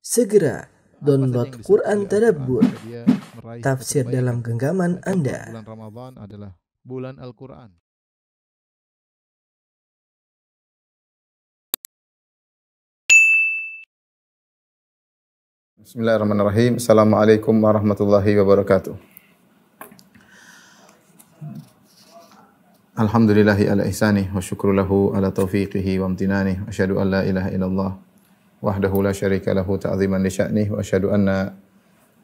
Segera download Quran Tadabbur, tafsir dalam genggaman Anda. Bulan Ramadan adalah bulan Al-Quran. Bismillahirrahmanirrahim. Assalamualaikum warahmatullahi wabarakatuh. Alhamdulillahi ala ihsanih wa syukru lahu ala taufiqihi wa amtinanih. Wa asyhadu an la ilaha illallah wahdahu la syarika lahu ta'ziman li sya'nih. Wa asyhadu anna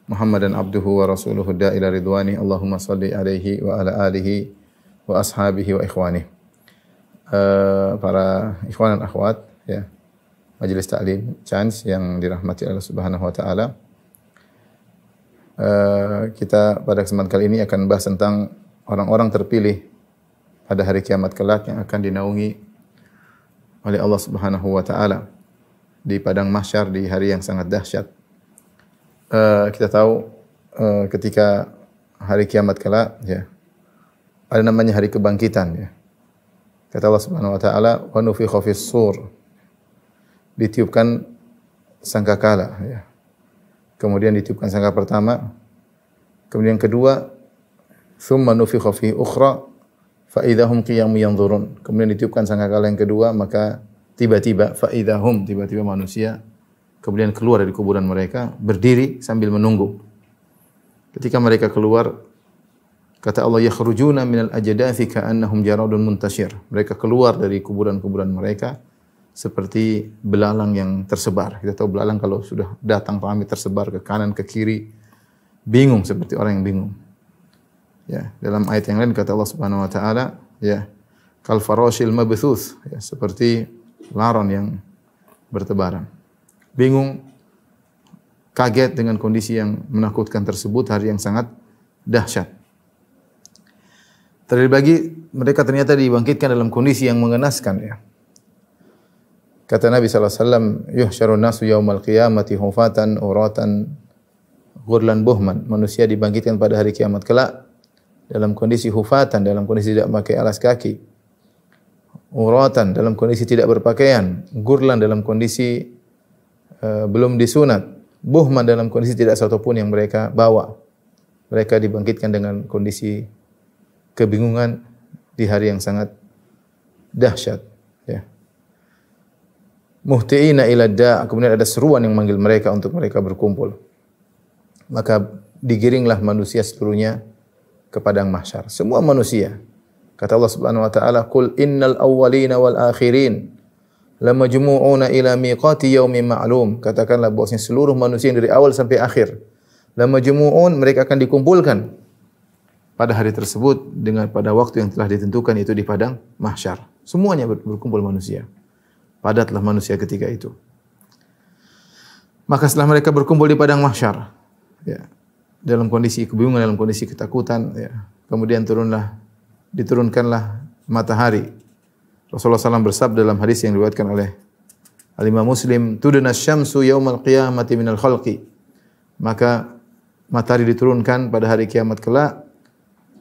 Muhammadan abduhu wa rasuluhu da'ila ridwani. Allahumma salli alaihi wa ala alihi wa ashabihi wa ikhwanih. Para ikhwan dan akhwat, ya, Majelis Ta'lim Chance yang dirahmati Allah Subhanahu wa taala. Kita pada kesempatan kali ini akan bahas tentang orang-orang terpilih pada hari kiamat kelak yang akan dinaungi oleh Allah Subhanahu wa taala di padang mahsyar di hari yang sangat dahsyat. Kita tahu ketika hari kiamat kelak, ya, ada namanya hari kebangkitan, ya. Kata Allah Subhanahu wa taala, "Wa nufikha fis-sur." Ditiupkan sangkakala, ya. Kemudian ditiupkan sangka pertama, kemudian kedua, "Tsumma nufikha fi ukhra fa idahum qiyamun yanzurun." Kemudian ditiupkan sangkakala yang kedua, maka tiba-tiba tiba-tiba manusia kemudian keluar dari kuburan mereka, berdiri sambil menunggu. Ketika mereka keluar, kata Allah, "Yakhrujuna minal ajdathi ka'annahum jaradun muntashir." Mereka keluar dari kuburan-kuburan mereka seperti belalang yang tersebar. Kita tahu belalang kalau sudah datang ramai tersebar ke kanan ke kiri, bingung seperti orang yang bingung. Ya, dalam ayat yang lain kata Allah Subhanahu wa taala, ya, kal farashil mabthuth, ya, seperti laron yang bertebaran. Bingung, kaget dengan kondisi yang menakutkan tersebut, hari yang sangat dahsyat. Terbagi mereka ternyata dibangkitkan dalam kondisi yang mengenaskan, ya. Kata Nabi sallallahu alaihi wasallam, "Yuhsyarun nasu yaumal qiyamati hufatan uratan ghurlan buhman." Manusia dibangkitkan pada hari kiamat kelak dalam kondisi hufatan, dalam kondisi tidak pakai alas kaki. Uratan, dalam kondisi tidak berpakaian. Ghurlan, dalam kondisi belum disunat. Buhman, dalam kondisi tidak satu pun yang mereka bawa. Mereka dibangkitkan dengan kondisi kebingungan di hari yang sangat dahsyat, ya. Muhti'ina ila da', kemudian ada seruan yang manggil mereka untuk mereka berkumpul. Maka digiringlah manusia seluruhnya ke padang mahsyar. Semua manusia. Kata Allah Subhanahu wa taala, "Qul innal awwalina wal akhirin lamajmu'una ila miqati yaumin ma'lum." Katakanlah bahwasanya seluruh manusia yang dari awal sampai akhir, lamajmu'un, mereka akan dikumpulkan pada hari tersebut dengan pada waktu yang telah ditentukan, itu di padang mahsyar. Semuanya berkumpul manusia. Padatlah manusia ketika itu. Maka setelah mereka berkumpul di padang mahsyar, ya, dalam kondisi kebingungan, dalam kondisi ketakutan, ya, kemudian diturunkanlah matahari. Rasulullah SAW bersabda dalam hadis yang diriwayatkan oleh Al-Imam Muslim, "Tudna asy-syamsu yaumal qiyamati minal khalqi." Maka matahari diturunkan pada hari kiamat kelak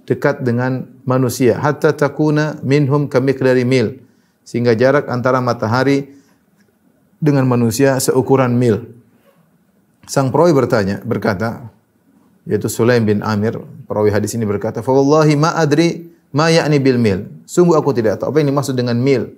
dekat dengan manusia, hatta takuna minhum kamiqdari mil, sehingga jarak antara matahari dengan manusia seukuran mil. Sang perawi berkata, yaitu Sulaim bin Amir, perawi hadis ini berkata, "Fa wallahi ma adri ma ya'ni bil mil." Sungguh aku tidak tahu apa yang dimaksud dengan mil.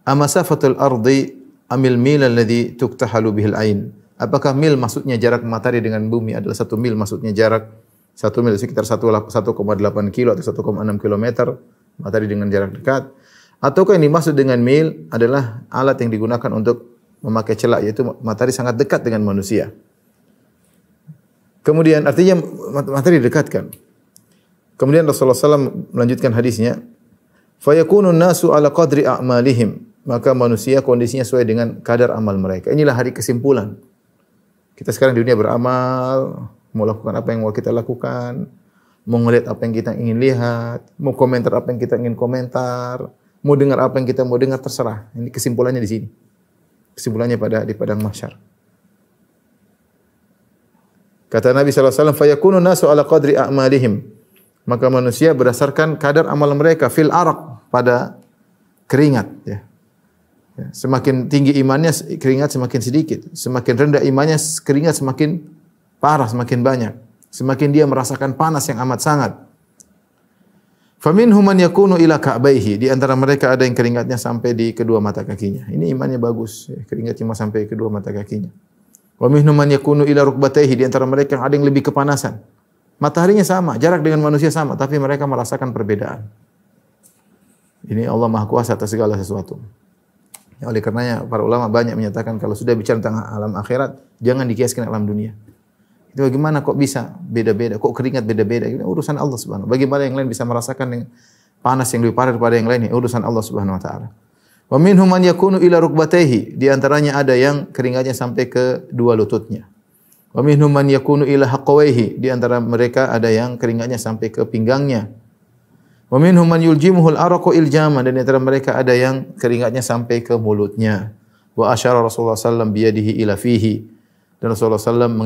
Amasafatul ardi amil mil alladhi tuktahalu bihil ain. Apakah mil maksudnya jarak matahari dengan bumi adalah 1 mil, maksudnya jarak 1 mil sekitar 1,8 kilo atau 1,6 kilometer, matahari dengan jarak dekat. Ataukah yang dimaksud dengan mil adalah alat yang digunakan untuk memakai celak, yaitu matahari sangat dekat dengan manusia. Kemudian artinya matahari dekatkan. Kemudian Rasulullah SAW melanjutkan hadisnya, "Fayakunun nasu ala qadri a'malihim." Maka manusia kondisinya sesuai dengan kadar amal mereka. Inilah hari kesimpulan. Kita sekarang di dunia beramal, mau lakukan apa yang mau kita lakukan, mau ngelihat apa yang kita ingin lihat, mau komentar apa yang kita ingin komentar, mau dengar apa yang kita mau dengar, terserah. Ini kesimpulannya di sini. Kesimpulannya di padang mahsyar. Kata Nabi sallallahu alaihi wasallam, "Fayakunun nasu ala qadri a'malihim." Maka manusia berdasarkan kadar amal mereka, fil araq, pada keringat, ya. Ya, semakin tinggi imannya, keringat semakin sedikit. Semakin rendah imannya, keringat semakin parah, semakin banyak. Semakin dia merasakan panas yang amat sangat. Faminhum man yakunu ila ka'baihi. Di antara mereka ada yang keringatnya sampai di kedua mata kakinya. Ini imannya bagus. Keringat cuma sampai kedua mata kakinya. Wa minhum man yakunu ila rukbatayhi. Di antara mereka ada yang lebih kepanasan. Mataharinya sama, jarak dengan manusia sama, tapi mereka merasakan perbedaan. Ini Allah Maha Kuasa atas segala sesuatu. Ya, oleh karenanya para ulama banyak menyatakan kalau sudah bicara tentang alam akhirat, jangan dikiaskan alam dunia. Itu bagaimana kok bisa beda-beda, kok keringat beda-beda? Ini urusan Allah Subhanahu. Bagaimana yang lain bisa merasakan yang panas yang lebih parah daripada yang lain? Urusan Allah Subhanahu wa taala. Wa minhum man yakunu ila rukbatayhi. Di antaranya ada yang keringatnya sampai ke dua lututnya. Wa minhum man yakunu ila haqwayhi. Di antara mereka ada yang keringatnya sampai ke pinggangnya. Wa minhum man yuljimuhul araqu iljaman. Dan di antara mereka ada yang keringatnya sampai ke mulutnya. Wa asyara Rasulullah sallallahu biyadihi ila fihi. Dan Rasulullah sallallahu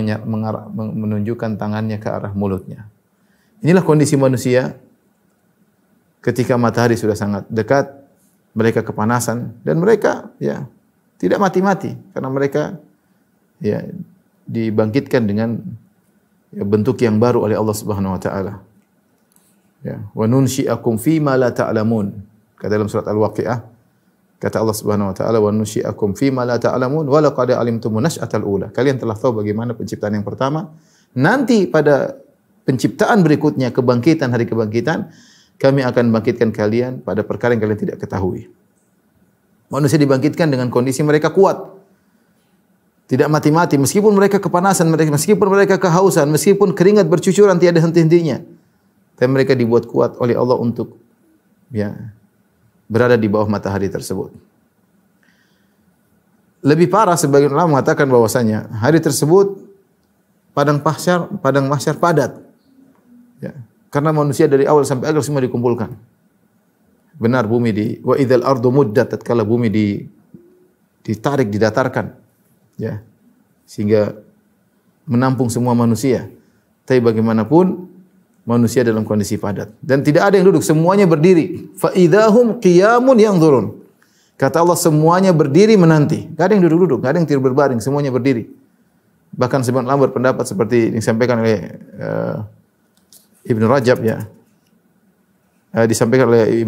menunjukkan tangannya ke arah mulutnya. Inilah kondisi manusia ketika matahari sudah sangat dekat, mereka kepanasan dan mereka ya tidak mati-mati karena mereka ya dibangkitkan dengan ya, bentuk yang baru oleh Allah Subhanahu wa taala. Ya, wa nunsyi'akum fima la ta'lamun. Kata dalam surat Al-Waqiah, kata Allah Subhanahu wa taala, wa nunsyi'akum fima la ta'lamun wa laqad alimtum nas'atal ula. Kalian telah tahu bagaimana penciptaan yang pertama, nanti pada penciptaan berikutnya, kebangkitan, hari kebangkitan, kami akan bangkitkan kalian pada perkara yang kalian tidak ketahui. Manusia dibangkitkan dengan kondisi mereka kuat. Tidak mati-mati, meskipun mereka kepanasan, meskipun mereka kehausan, meskipun keringat bercucuran tiada henti-hentinya. Tapi mereka dibuat kuat oleh Allah untuk ya berada di bawah matahari tersebut. Lebih parah, sebagian ulama mengatakan bahwasanya hari tersebut padang mahsyar padat. Ya, karena manusia dari awal sampai akhir semua dikumpulkan. Benar, bumi wa idzal ardu muddat, tatkala bumi ditarik, didatarkan. Ya. Sehingga menampung semua manusia. Tapi bagaimanapun manusia dalam kondisi padat dan tidak ada yang duduk, semuanya berdiri. Fa idzahum qiyamun yanzurun. Kata Allah, semuanya berdiri menanti. Enggak ada yang duduk-duduk, enggak ada yang tidur berbaring, semuanya berdiri. Bahkan sebagian ulama berpendapat seperti yang disampaikan oleh Ibnu Rajab ya. Disampaikan oleh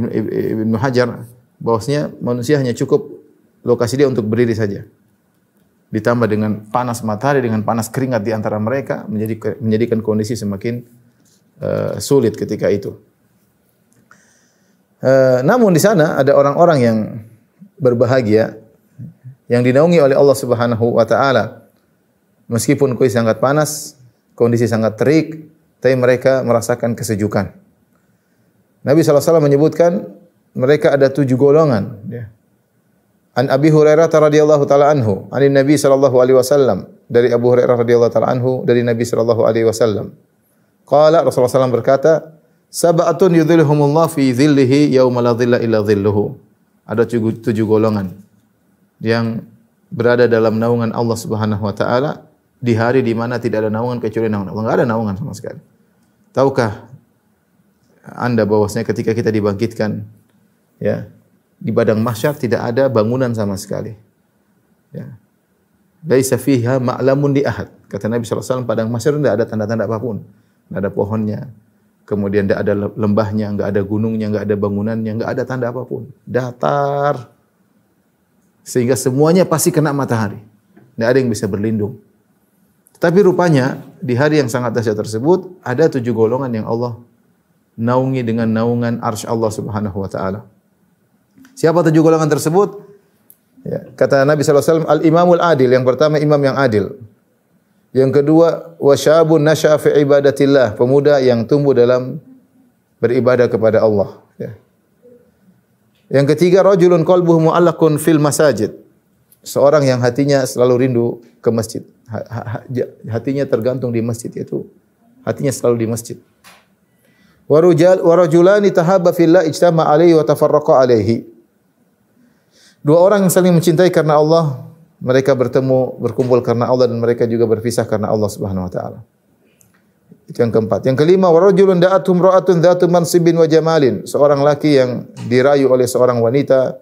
Ibnu Hajar bahwasanya manusia hanya cukup lokasi dia untuk berdiri saja. Ditambah dengan panas matahari, dengan panas keringat di antara mereka, menjadikan kondisi semakin sulit ketika itu. Namun di sana ada orang-orang yang berbahagia, yang dinaungi oleh Allah Subhanahu wa taala. Meskipun kondisi sangat panas, kondisi sangat terik, tapi mereka merasakan kesejukan. Nabi SAW menyebutkan mereka ada 7 golongan. An Abi Hurairah radhiyallahu taala anhu, dari Nabi sallallahu alaihi wasallam, dari Abu Hurairah radhiyallahu taala anhu, dari Nabi sallallahu alaihi wasallam. Qala Rasulullah SAW berkata, sab'atun yudhilluhumullah fi dhillihi yauma la dhilla illa dhilluhu. Ada 7 golongan yang berada dalam naungan Allah Subhanahu wa taala di hari di mana tidak ada naungan kecuali naungan Allah. Enggak ada naungan sama sekali. Tahukah Anda bahwasanya ketika kita dibangkitkan ya, di padang mahsyar tidak ada bangunan sama sekali. Ya. Laisa fiha ma'lamun li ahad. Kata Nabi sallallahu alaihi wasallam, padang mahsyar tidak ada tanda-tanda apapun. Tidak ada pohonnya. Kemudian tidak ada lembahnya, enggak ada gunungnya, enggak ada bangunannya, enggak ada tanda apapun. Datar. Sehingga semuanya pasti kena matahari. Tidak ada yang bisa berlindung. Tapi rupanya di hari yang sangat dahsyat tersebut ada 7 golongan yang Allah naungi dengan naungan arsy Allah Subhanahu wa taala. Siapa 7 golongan tersebut? Ya, kata Nabi sallallahu alaihi wasallam, al-imamul adil, yang pertama imam yang adil. Yang kedua, wasyabun nasya'a fi ibadatillah, pemuda yang tumbuh dalam beribadah kepada Allah, ya. Yang ketiga, rajulun qalbuhu mu'allaqun fil masajid. Seorang yang hatinya selalu rindu ke masjid. Hatinya tergantung di masjid, yaitu hatinya selalu di masjid. Wa rajulani tahabba fillah ijtama alaihi wa tafarraqa alaihi. 2 orang yang saling mencintai karena Allah, mereka bertemu, berkumpul karena Allah, dan mereka juga berpisah karena Allah Subhanahu wa taala. Itu yang keempat. Yang kelima, wa rajulun da'atum ra'atun dzatu mansibin wa jamalin. Seorang laki yang dirayu oleh seorang wanita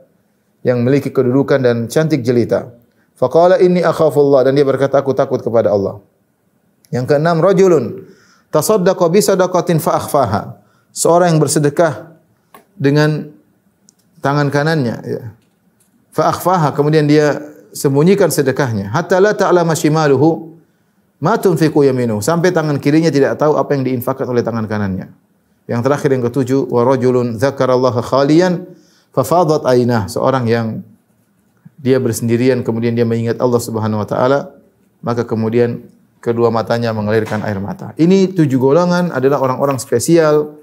yang memiliki kedudukan dan cantik jelita. Faqala inni akhafullah, dan dia berkata, aku takut kepada Allah. Yang keenam, rajulun tasaddaqa bi sadaqatin fa akhfaha. Seorang yang bersedekah dengan tangan kanannya, ya. Fa akhfaha, kemudian dia sembunyikan sedekahnya. Hatta la ta'lama shimaluhu ma tunfiqu yaminuhu, sampai tangan kirinya tidak tahu apa yang diinfakkan oleh tangan kanannya. Yang terakhir, yang ketujuh, wa rajulun dzakarallaha khaliyan fa fadat aynah. Seorang yang dia bersendirian kemudian dia mengingat Allah Subhanahu wa taala, maka kemudian kedua matanya mengalirkan air mata. Ini 7 golongan adalah orang-orang spesial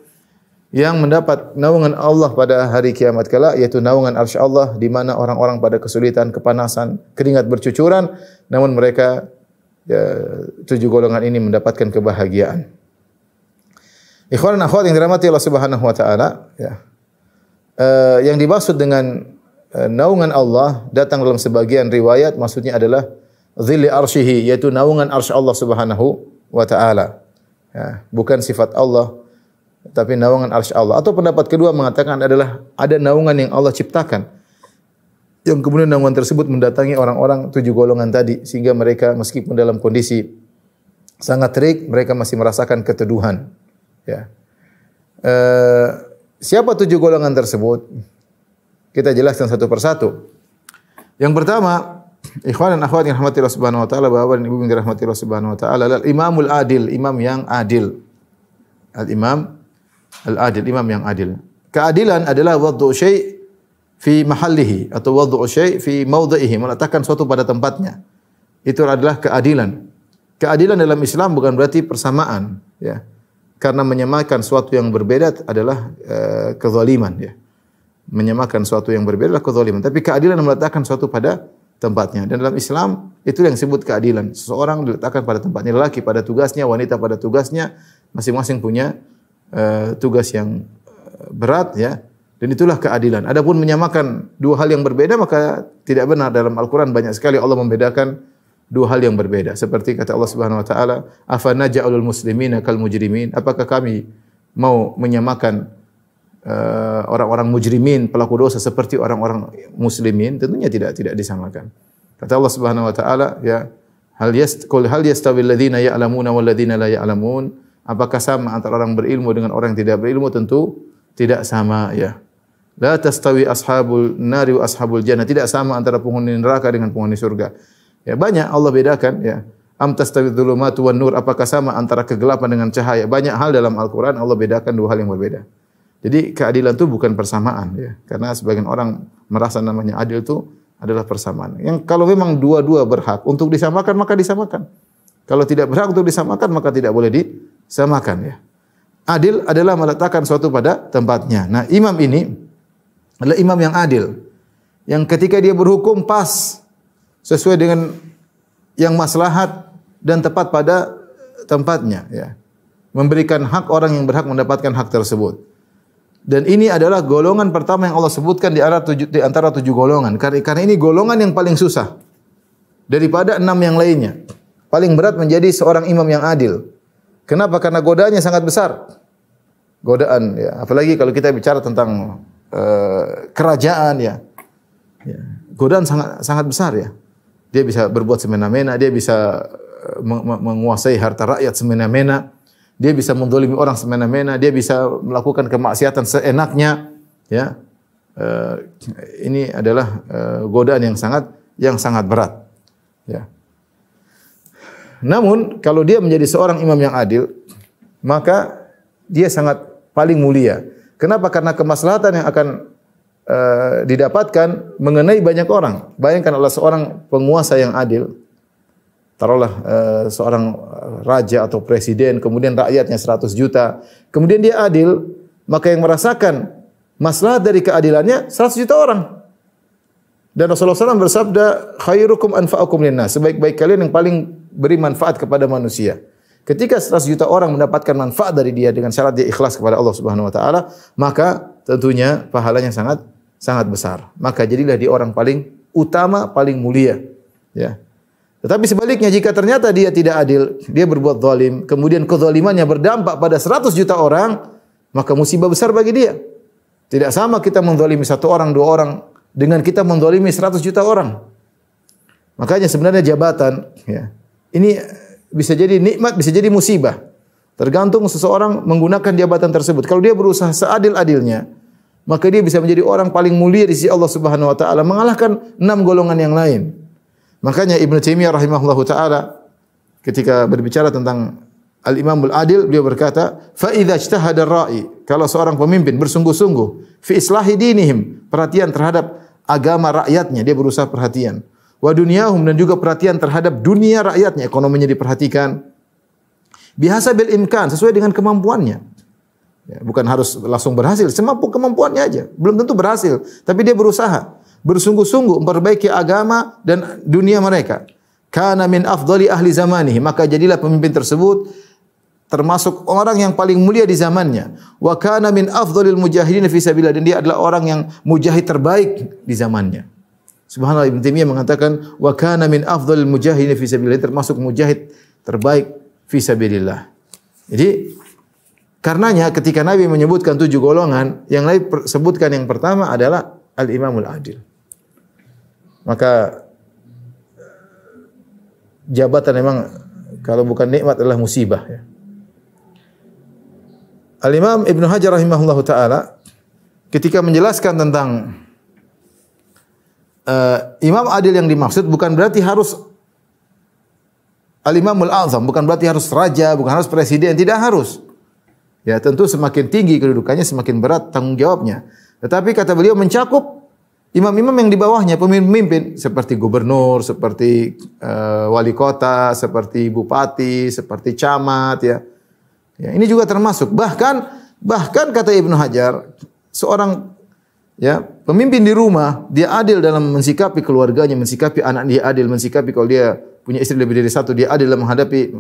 yang mendapat naungan Allah pada hari kiamat kala, yaitu naungan arsy Allah, di mana orang-orang pada kesulitan, kepanasan, keringat bercucuran, namun mereka 7 golongan ini mendapatkan kebahagiaan. Ikhwan dan akhwat yang dirahmati Allah Subhanahu wa taala, ya. Yang dimaksud dengan naungan Allah datang dalam sebagian riwayat maksudnya adalah dhilli arsyihi, yaitu naungan arsy Allah Subhanahu wa taala. Ya, bukan sifat Allah, tapi naungan arsy Allah. Atau pendapat kedua mengatakan adalah ada naungan yang Allah ciptakan, yang kemudian naungan tersebut mendatangi orang-orang 7 golongan tadi, sehingga mereka meskipun dalam kondisi sangat terik, mereka masih merasakan keteduhan. Ya. Siapa 7 golongan tersebut? Kita jelaskan satu persatu. Yang pertama, ikhwan dan akhwat yang dirahmati Allah Subhanahu wa taala, bapak dan ibu yang dirahmati Allah Subhanahu wa taala, al-imamul adil, imam yang adil. Al-imam al-adil, imam yang adil. Keadilan adalah wad'u syai' fi mahallihi atau wad'u syai' fi mawdhihi, meletakkan suatu pada tempatnya. Itu adalah keadilan. Keadilan dalam Islam bukan berarti persamaan, ya. Karena menyamakan suatu yang berbeda adalah kezaliman, ya. Menyamakan suatu yang berbeda adalah kezaliman. Tapi keadilan meletakkan suatu pada tempatnya. Dan dalam Islam itu yang disebut keadilan. Seseorang diletakkan pada tempatnya, lelaki pada tugasnya, wanita pada tugasnya, masing-masing punya tugas yang berat, ya. Dan itulah keadilan. Adapun menyamakan 2 hal yang berbeda maka tidak benar. Dalam Al-Qur'an banyak sekali Allah membedakan 2 hal yang berbeda. Seperti kata Allah Subhanahu wa taala, "Afa naj'alul muslimina kal mujrimin?" Apakah kami mau menyamakan orang-orang mujrimin, pelaku dosa seperti orang-orang muslimin? Tentunya tidak disamakan. Kata Allah Subhanahu wa taala, ya, hal yastawil ladzina ya'lamuna wal ladzina la ya'lamun? Apakah sama antara orang berilmu dengan orang yang tidak berilmu? Tentu tidak sama, ya. La tastawi ashabul nari wa ashabul jannah. Tidak sama antara penghuni neraka dengan penghuni surga. Ya, banyak Allah bedakan, ya. Am tastawi dzulumatu wan nur, apakah sama antara kegelapan dengan cahaya? Banyak hal dalam Al-Qur'an Allah bedakan 2 hal yang berbeda. Jadi keadilan itu bukan persamaan, ya. Karena sebagian orang merasa namanya adil itu adalah persamaan. Yang kalau memang dua-dua berhak untuk disamakan maka disamakan. Kalau tidak berhak untuk disamakan maka tidak boleh disamakan, ya. Adil adalah meletakkan suatu pada tempatnya. Nah, imam ini adalah imam yang adil. Yang ketika dia berhukum pas sesuai dengan yang maslahat dan tepat pada tempatnya, ya. Memberikan hak orang yang berhak mendapatkan hak tersebut. Dan ini adalah golongan pertama yang Allah sebutkan di antara 7 golongan. Karena ini golongan yang paling susah daripada 6 yang lainnya. Paling berat menjadi seorang imam yang adil. Kenapa? Karena godaannya sangat besar. Godaan, ya. Apalagi kalau kita bicara tentang kerajaan, ya. Ya. Godaan sangat besar, ya. Dia bisa berbuat semena-mena, dia bisa menguasai harta rakyat semena-mena. Dia bisa mendolimi orang semena-mena, dia bisa melakukan kemaksiatan seenaknya, ya. Ini adalah godaan yang sangat berat, ya. Namun kalau dia menjadi seorang imam yang adil, maka dia sangat paling mulia. Kenapa? Karena kemaslahatan yang akan didapatkan mengenai banyak orang. Bayangkan Allah seorang penguasa yang adil. Taruhlah seorang raja atau presiden, kemudian rakyatnya 100 juta. Kemudian dia adil, maka yang merasakan maslahat dari keadilannya 100 juta orang. Dan Rasulullah SAW bersabda, khairukum anfa'ukum linnas. Sebaik-baik kalian yang paling beri manfaat kepada manusia. Ketika 100 juta orang mendapatkan manfaat dari dia dengan syarat dia ikhlas kepada Allah Subhanahu wa taala, maka tentunya pahalanya sangat besar. Maka jadilah dia orang paling utama, paling mulia, ya. Tetapi sebaliknya jika ternyata dia tidak adil, dia berbuat zalim, kemudian kezalimannya berdampak pada 100 juta orang, maka musibah besar bagi dia. Tidak sama kita menzalimi 1 orang, 2 orang, dengan kita menzalimi 100 juta orang. Makanya sebenarnya jabatan, ya, ini bisa jadi nikmat, bisa jadi musibah. Tergantung seseorang menggunakan jabatan tersebut. Kalau dia berusaha seadil-adilnya, maka dia bisa menjadi orang paling mulia di sisi Allah Subhanahu wa taala, mengalahkan 6 golongan yang lain. Makanya Ibnu Taimiyah rahimahullahu taala ketika berbicara tentang Al-Imamul Adil, beliau berkata, "Fa idza ijtahada ar-ra'i", kalau seorang pemimpin bersungguh-sungguh fi islahi dinihim, perhatian terhadap agama rakyatnya, dia berusaha perhatian. Wa dunyahum, dan juga perhatian terhadap dunia rakyatnya, ekonominya diperhatikan. Biasa bil imkan, sesuai dengan kemampuannya. Ya, bukan harus langsung berhasil, semampu kemampuannya aja. Belum tentu berhasil, tapi dia berusaha, bersungguh-sungguh memperbaiki agama dan dunia mereka. Kana min afdali ahli zamanihi, maka jadilah pemimpin tersebut termasuk orang yang paling mulia di zamannya. Wa kana min afdalil mujahidin fi sabilillah, dan dia adalah orang yang mujahid terbaik di zamannya. Subhanallah, Ibnu Taimiyah mengatakan wa kana min afdhalil mujahidin fi sabilillah, termasuk mujahid terbaik fi sabilillah. Jadi karenanya ketika Nabi menyebutkan 7 golongan, yang Nabi sebutkan yang pertama adalah al-imamul adil. Maka jabatan memang kalau bukan nikmat adalah musibah, ya. Al-Imam Ibnu Hajar rahimahullahu taala ketika menjelaskan tentang imam adil yang dimaksud bukan berarti harus al-imamul azam, bukan berarti harus raja, bukan harus presiden, tidak harus. Ya, tentu semakin tinggi kedudukannya semakin berat tanggung jawabnya. Tetapi kata beliau mencakup imam-imam yang di bawahnya, pemimpin seperti gubernur, seperti wali kota, seperti bupati, seperti camat, ya. Ya, ini juga termasuk. Bahkan kata Ibnu Hajar, seorang, ya, pemimpin di rumah, dia adil dalam mensikapi keluarganya, mensikapi anak dia adil, mensikapi kalau dia punya istri lebih dari satu, dia adil dalam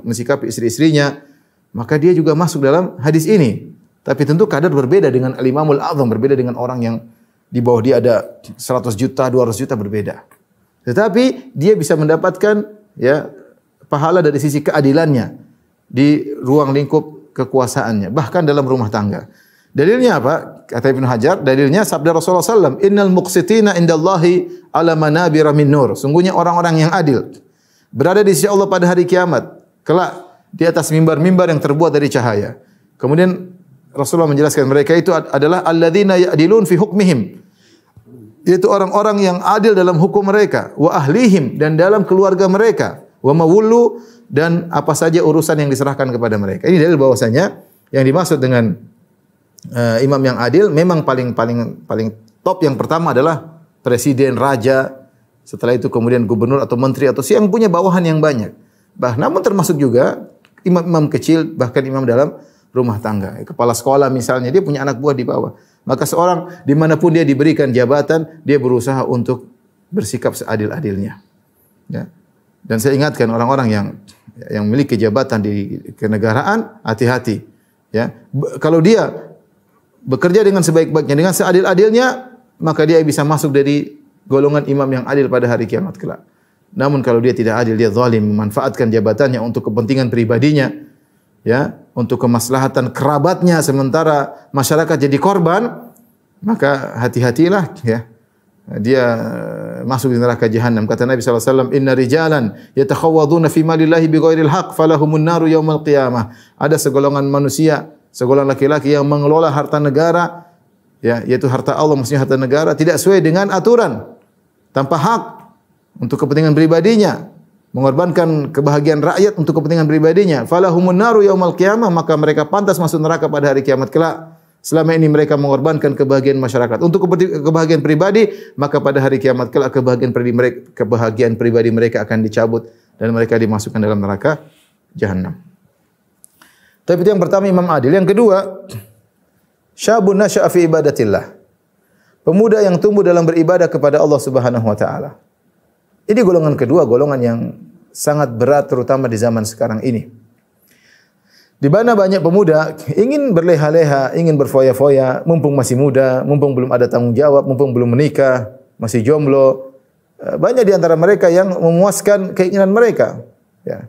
mensikapi istri-istrinya, maka dia juga masuk dalam hadis ini. Tapi tentu kadar berbeda dengan al-imamul azam, berbeda dengan orang yang di bawah dia ada 100 juta, 200 juta, berbeda. Tetapi dia bisa mendapatkan, ya, pahala dari sisi keadilannya di ruang lingkup kekuasaannya, bahkan dalam rumah tangga. Dalilnya apa? Kata Ibnu Hajar, dalilnya sabda Rasulullah SAW, innal muqsitina indallahi ala manabira min nur. Sungguhnya orang-orang yang adil berada di sisi Allah pada hari kiamat, kelak di atas mimbar-mimbar yang terbuat dari cahaya. Kemudian Rasulullah menjelaskan mereka itu adalah alladzina ya'dilun fi hukmihim, yaitu orang-orang yang adil dalam hukum mereka, wa ahlihim, dan dalam keluarga mereka, wa mawullu, dan apa saja urusan yang diserahkan kepada mereka. Ini dalil bahwasanya yang dimaksud dengan imam yang adil memang paling top, yang pertama adalah presiden, raja, setelah itu kemudian gubernur atau menteri atau yang punya bawahan yang banyak. Namun termasuk juga imam-imam kecil, bahkan imam dalam rumah tangga. Kepala sekolah misalnya, dia punya anak buah di bawah. Maka seorang dimanapun dia diberikan jabatan, dia berusaha untuk bersikap seadil-adilnya. Ya. Dan saya ingatkan orang-orang yang memiliki jabatan di kenegaraan, hati-hati. Ya. Kalau dia bekerja dengan sebaik-baiknya, dengan seadil-adilnya, maka dia bisa masuk dari golongan imam yang adil pada hari kiamat kelak. Namun kalau dia tidak adil, dia zalim, memanfaatkan jabatannya untuk kepentingan pribadinya, ya, untuk kemaslahatan kerabatnya, sementara masyarakat jadi korban, maka hati-hatilah, ya. Dia masuk di neraka jahanam. Kata Nabi SAW, inna rijalan yatakhawaduna fi malillahi bighairil haq falahumun naru yaumal qiyamah. Ada segolongan manusia, segolongan laki-laki yang mengelola harta negara, ya, yaitu harta Allah, maksudnya harta negara, tidak sesuai dengan aturan, tanpa hak, untuk kepentingan pribadinya, mengorbankan kebahagiaan rakyat untuk kepentingan pribadinya. Falahumun naru yaumal qiyamah, maka mereka pantas masuk neraka pada hari kiamat kelak. Selama ini mereka mengorbankan kebahagiaan masyarakat untuk kebahagiaan pribadi, maka pada hari kiamat kelak kebahagiaan pribadi mereka akan dicabut dan mereka dimasukkan dalam neraka jahanam. Tapi itu yang pertama, imam adil. Yang kedua, syabun nasya'a fi ibadatillah. Pemuda yang tumbuh dalam beribadah kepada Allah Subhanahu wa taala. Ini golongan kedua, golongan yang sangat berat terutama di zaman sekarang ini. Di mana banyak pemuda ingin berleha-leha, ingin berfoya-foya, mumpung masih muda, mumpung belum ada tanggung jawab, mumpung belum menikah, masih jomblo. Banyak di antara mereka yang memuaskan keinginan mereka, ya.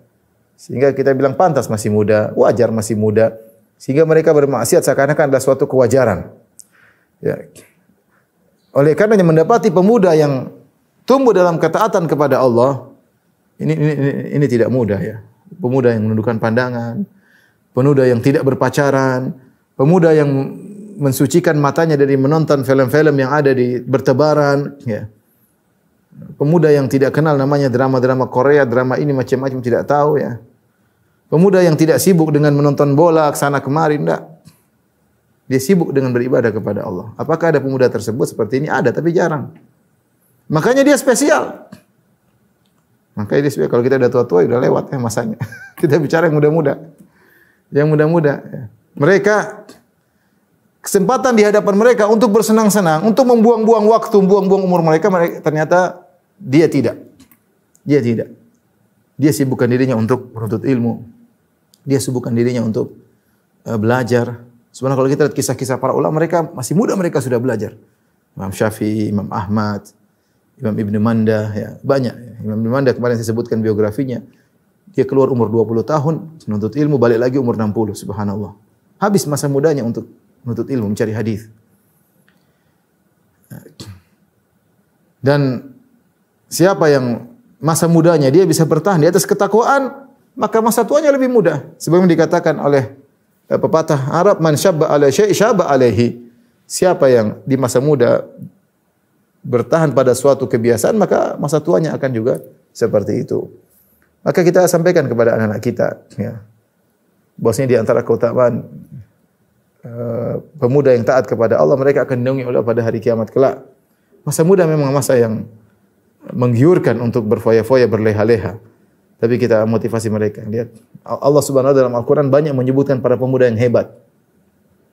Sehingga kita bilang pantas masih muda, wajar masih muda. Sehingga mereka bermaksiat seakan-akan adalah suatu kewajaran. Ya. Oleh karenanya mendapati pemuda yang tumbuh dalam ketaatan kepada Allah, ini tidak mudah ya. Pemuda yang menundukkan pandangan, pemuda yang tidak berpacaran, pemuda yang mensucikan matanya dari menonton film-film yang ada di bertebaran, ya. Pemuda yang tidak kenal namanya drama-drama Korea, drama ini macam-macam tidak tahu ya. Pemuda yang tidak sibuk dengan menonton bola kesana kemari, enggak. Dia sibuk dengan beribadah kepada Allah. Apakah ada pemuda tersebut seperti ini? Ada, tapi jarang. Makanya dia spesial. Makanya dia spesial. Kalau kita udah tua-tua, udah lewat ya masanya. Kita bicara yang muda-muda. Yang muda-muda. Ya. Mereka, kesempatan di hadapan mereka untuk bersenang-senang, untuk membuang-buang waktu, membuang-buang umur mereka, ternyata dia tidak. Dia tidak. Dia sibukkan dirinya untuk menuntut ilmu. Dia sibukkan dirinya untuk belajar. Sebenarnya kalau kita lihat kisah-kisah para ulama, mereka masih muda, mereka sudah belajar. Imam Syafi'i, Imam Ahmad, Imam Ibn Manda, ya, banyak. Imam Ibn Manda kemarin saya sebutkan biografinya. Dia keluar umur 20 tahun, menuntut ilmu, balik lagi umur 60, subhanallah. Habis masa mudanya untuk menuntut ilmu, mencari hadis. Dan siapa yang masa mudanya dia bisa bertahan di atas ketakwaan, maka masa tuanya lebih mudah. Sebagaimana dikatakan oleh pepatah Arab, man syabba ala syai' syaba alaihi. Siapa yang di masa muda bertahan pada suatu kebiasaan, maka masa tuanya akan juga seperti itu. Maka kita sampaikan kepada anak-anak kita, ya, bahwasanya di antara keutamaan pemuda yang taat kepada Allah, mereka akan dinaungi oleh pada hari kiamat kelak. Masa muda memang masa yang menggiurkan untuk berfoya-foya, berleha-leha. Tapi kita motivasi mereka. Lihat, Allah Subhanahu wa taala dalam Al-Qur'an banyak menyebutkan para pemuda yang hebat.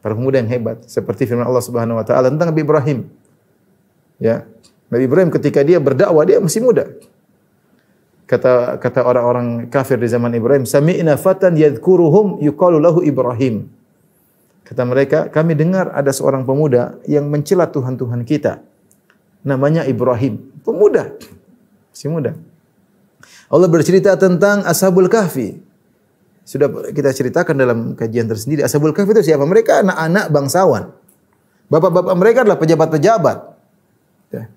Para pemuda yang hebat, seperti firman Allah Subhanahu wa taala tentang Nabi Ibrahim. Ya, Nabi Ibrahim ketika dia berdakwah, dia masih muda. Kata orang-orang kafir di zaman Ibrahim, sami'na fatan yadhkuruhum yuqalu lahu Ibrahim. Kata mereka, kami dengar ada seorang pemuda yang mencela Tuhan-Tuhan kita. Namanya Ibrahim. Pemuda. Masih muda. Allah bercerita tentang Ashabul Kahfi. Sudah kita ceritakan dalam kajian tersendiri. Ashabul Kahfi itu siapa? Mereka anak-anak bangsawan. Bapak-bapak mereka adalah pejabat-pejabat. Ya.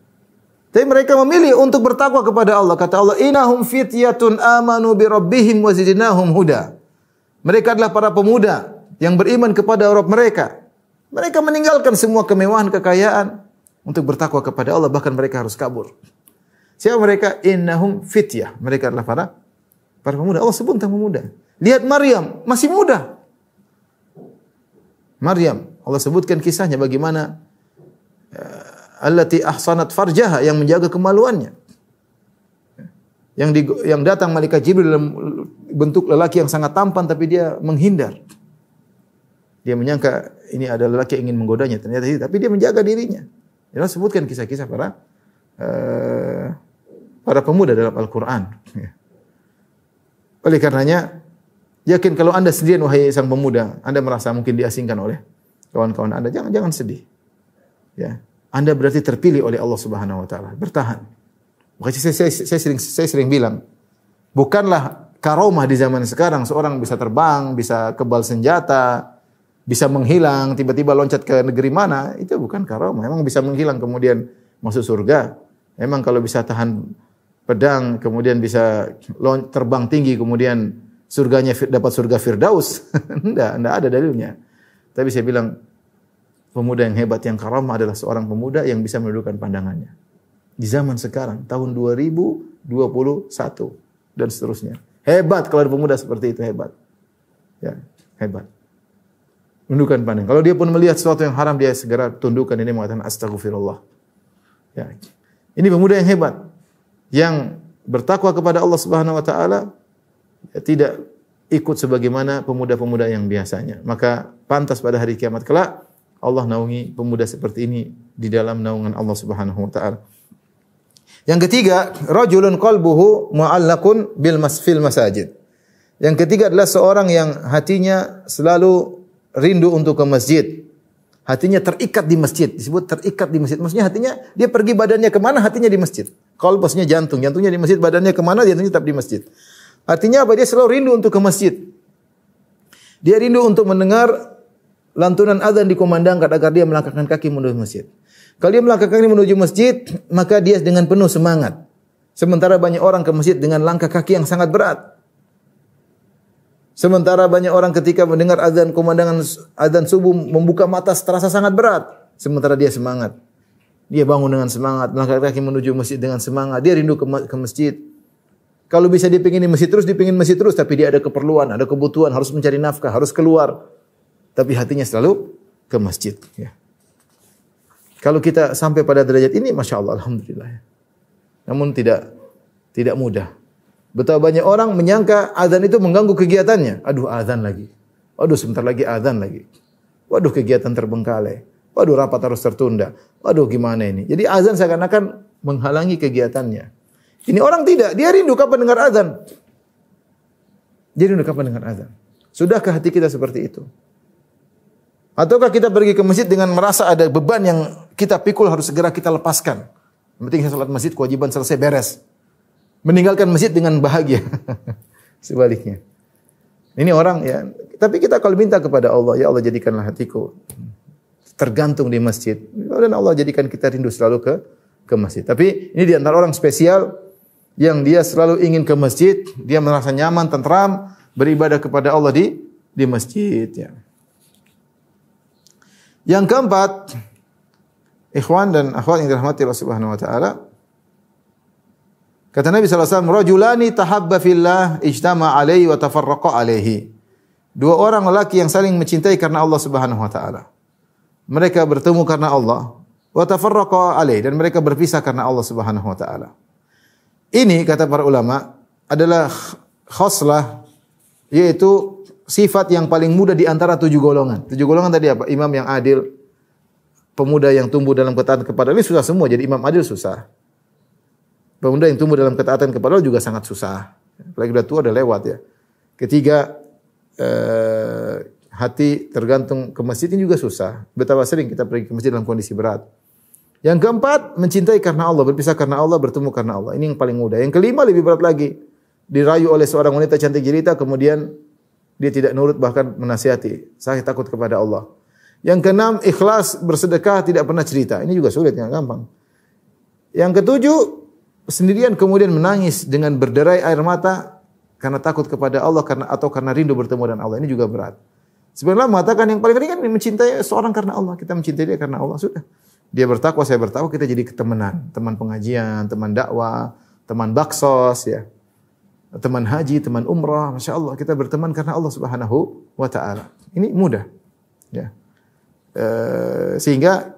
Tapi mereka memilih untuk bertakwa kepada Allah. Kata Allah, innahum fityatun amanu bi rabbihim wa zidnahum huda. Mereka adalah para pemuda yang beriman kepada Rabb mereka. Mereka meninggalkan semua kemewahan, kekayaan untuk bertakwa kepada Allah, bahkan mereka harus kabur. Siapa mereka? Innahum fityah. Mereka adalah para pemuda. Allah sebut tentang pemuda. Lihat Maryam, masih muda. Maryam, Allah sebutkan kisahnya bagaimana allati ahsanat farjaha, yang menjaga kemaluannya. Yang datang malaikat Jibril dalam bentuk lelaki yang sangat tampan, tapi dia menghindar. Dia menyangka ini adalah lelaki yang ingin menggodanya, ternyata tidak, tapi dia menjaga dirinya. Allah sebutkan kisah-kisah para pemuda dalam Al-Quran. Oleh karenanya, yakin kalau Anda sendirian, wahai sang pemuda, Anda merasa mungkin diasingkan oleh kawan-kawan Anda, jangan sedih. Ya, Anda berarti terpilih oleh Allah Subhanahu wa taala. Bertahan. Makanya saya sering bilang, bukanlah karomah di zaman sekarang seorang bisa terbang, bisa kebal senjata, bisa menghilang, tiba-tiba loncat ke negeri mana, itu bukan karomah. Memang bisa menghilang kemudian masuk surga. Memang kalau bisa tahan pedang, kemudian bisa terbang tinggi, kemudian surganya dapat surga Firdaus. Enggak ada dalilnya. Tapi saya bilang, pemuda yang hebat, yang karamah adalah seorang pemuda yang bisa menundukkan pandangannya. Di zaman sekarang, tahun 2021 dan seterusnya. Hebat kalau ada pemuda seperti itu, hebat. Ya, hebat. Menundukkan pandangan. Kalau dia pun melihat sesuatu yang haram, dia segera tundukkan, ini mengatakan astagfirullah. Ya. Ini pemuda yang hebat, yang bertakwa kepada Allah Subhanahu wa taala, tidak ikut sebagaimana pemuda-pemuda yang biasanya. Maka pantas pada hari kiamat kelak Allah naungi pemuda seperti ini di dalam naungan Allah Subhanahu wa taala. Yang ketiga, rajulun qalbuhu mu'allaqun fil masajid. Yang ketiga adalah seorang yang hatinya selalu rindu untuk ke masjid. Hatinya terikat di masjid. Disebut terikat di masjid. Maksudnya hatinya, dia pergi badannya kemana, hatinya di masjid. Qalb maksudnya jantung. Jantungnya di masjid, badannya kemana, jantungnya tetap di masjid. Artinya apa? Dia selalu rindu untuk ke masjid. Dia rindu untuk mendengar lantunan azan dikumandangkan agar dia melangkahkan kaki menuju masjid. Kalau dia melangkah kaki menuju masjid, maka dia dengan penuh semangat. Sementara banyak orang ke masjid dengan langkah kaki yang sangat berat. Sementara banyak orang ketika mendengar azan kumandangkan azan subuh membuka mata terasa sangat berat. Sementara dia semangat. Dia bangun dengan semangat, melangkah kaki menuju masjid dengan semangat. Dia rindu ke masjid. Kalau bisa dipingin masjid terus, tapi dia ada keperluan, ada kebutuhan, harus mencari nafkah, harus keluar. Tapi hatinya selalu ke masjid. Ya. Kalau kita sampai pada derajat ini, Masya Allah, Alhamdulillah. Ya. Namun tidak mudah. Betapa banyak orang menyangka azan itu mengganggu kegiatannya. Aduh, azan lagi. Waduh, sebentar lagi azan lagi. Waduh, kegiatan terbengkalai. Waduh, rapat harus tertunda. Waduh, gimana ini? Jadi azan seakan-akan menghalangi kegiatannya. Ini orang tidak. Dia rindu kapan dengar azan. Dia rindu kapan dengar azan. Sudahkah hati kita seperti itu? Ataukah kita pergi ke masjid dengan merasa ada beban yang kita pikul harus segera kita lepaskan? Yang penting salat masjid, kewajiban selesai, beres. Meninggalkan masjid dengan bahagia. Sebaliknya. Ini orang ya. Tapi kita kalau minta kepada Allah, ya Allah jadikanlah hatiku tergantung di masjid. Dan Allah jadikan kita rindu selalu ke masjid. Tapi ini di antara orang spesial yang dia selalu ingin ke masjid, dia merasa nyaman, tentram, beribadah kepada Allah di masjid. Ya. Yang keempat, ikhwan dan akhwat yang dirahmati Allah Subhanahu wa taala. Kata Nabi sallallahu alaihi wasallam, "Rajulani tahabba fillah ijtama alaihi wa tafarraqa alaihi." Dua orang lelaki yang saling mencintai karena Allah Subhanahu wa taala. Mereka bertemu karena Allah, wa tafarraqa alaihi, dan mereka berpisah karena Allah Subhanahu wa taala. Ini kata para ulama adalah khoslah, yaitu sifat yang paling mudah di antara 7 golongan. 7 golongan tadi apa? Imam yang adil, pemuda yang tumbuh dalam ketaatan kepada Allah, ini susah semua. Jadi imam adil susah. Pemuda yang tumbuh dalam ketaatan kepada Allah juga sangat susah. Apalagi sudah tua, sudah lewat ya. Ketiga, hati tergantung ke masjid ini juga susah. Betapa sering kita pergi ke masjid dalam kondisi berat. Yang keempat, mencintai karena Allah, berpisah karena Allah, bertemu karena Allah. Ini yang paling mudah. Yang kelima lebih berat lagi. Dirayu oleh seorang wanita cantik jelita, kemudian dia tidak nurut bahkan menasihati. Saya takut kepada Allah. Yang keenam, ikhlas bersedekah, tidak pernah cerita. Ini juga sulit, nggak gampang. Yang ketujuh, sendirian kemudian menangis dengan berderai air mata karena takut kepada Allah atau karena rindu bertemu dengan Allah. Ini juga berat. Sebenarnya mengatakan yang paling ringan mencintai seorang karena Allah. Kita mencintai dia karena Allah, sudah. Dia bertakwa, saya bertakwa, kita jadi ketemenan, teman pengajian, teman dakwah, teman baksos ya. Teman haji, teman umrah, Masya Allah, kita berteman karena Allah Subhanahu wa taala. Ini mudah. Ya. Sehingga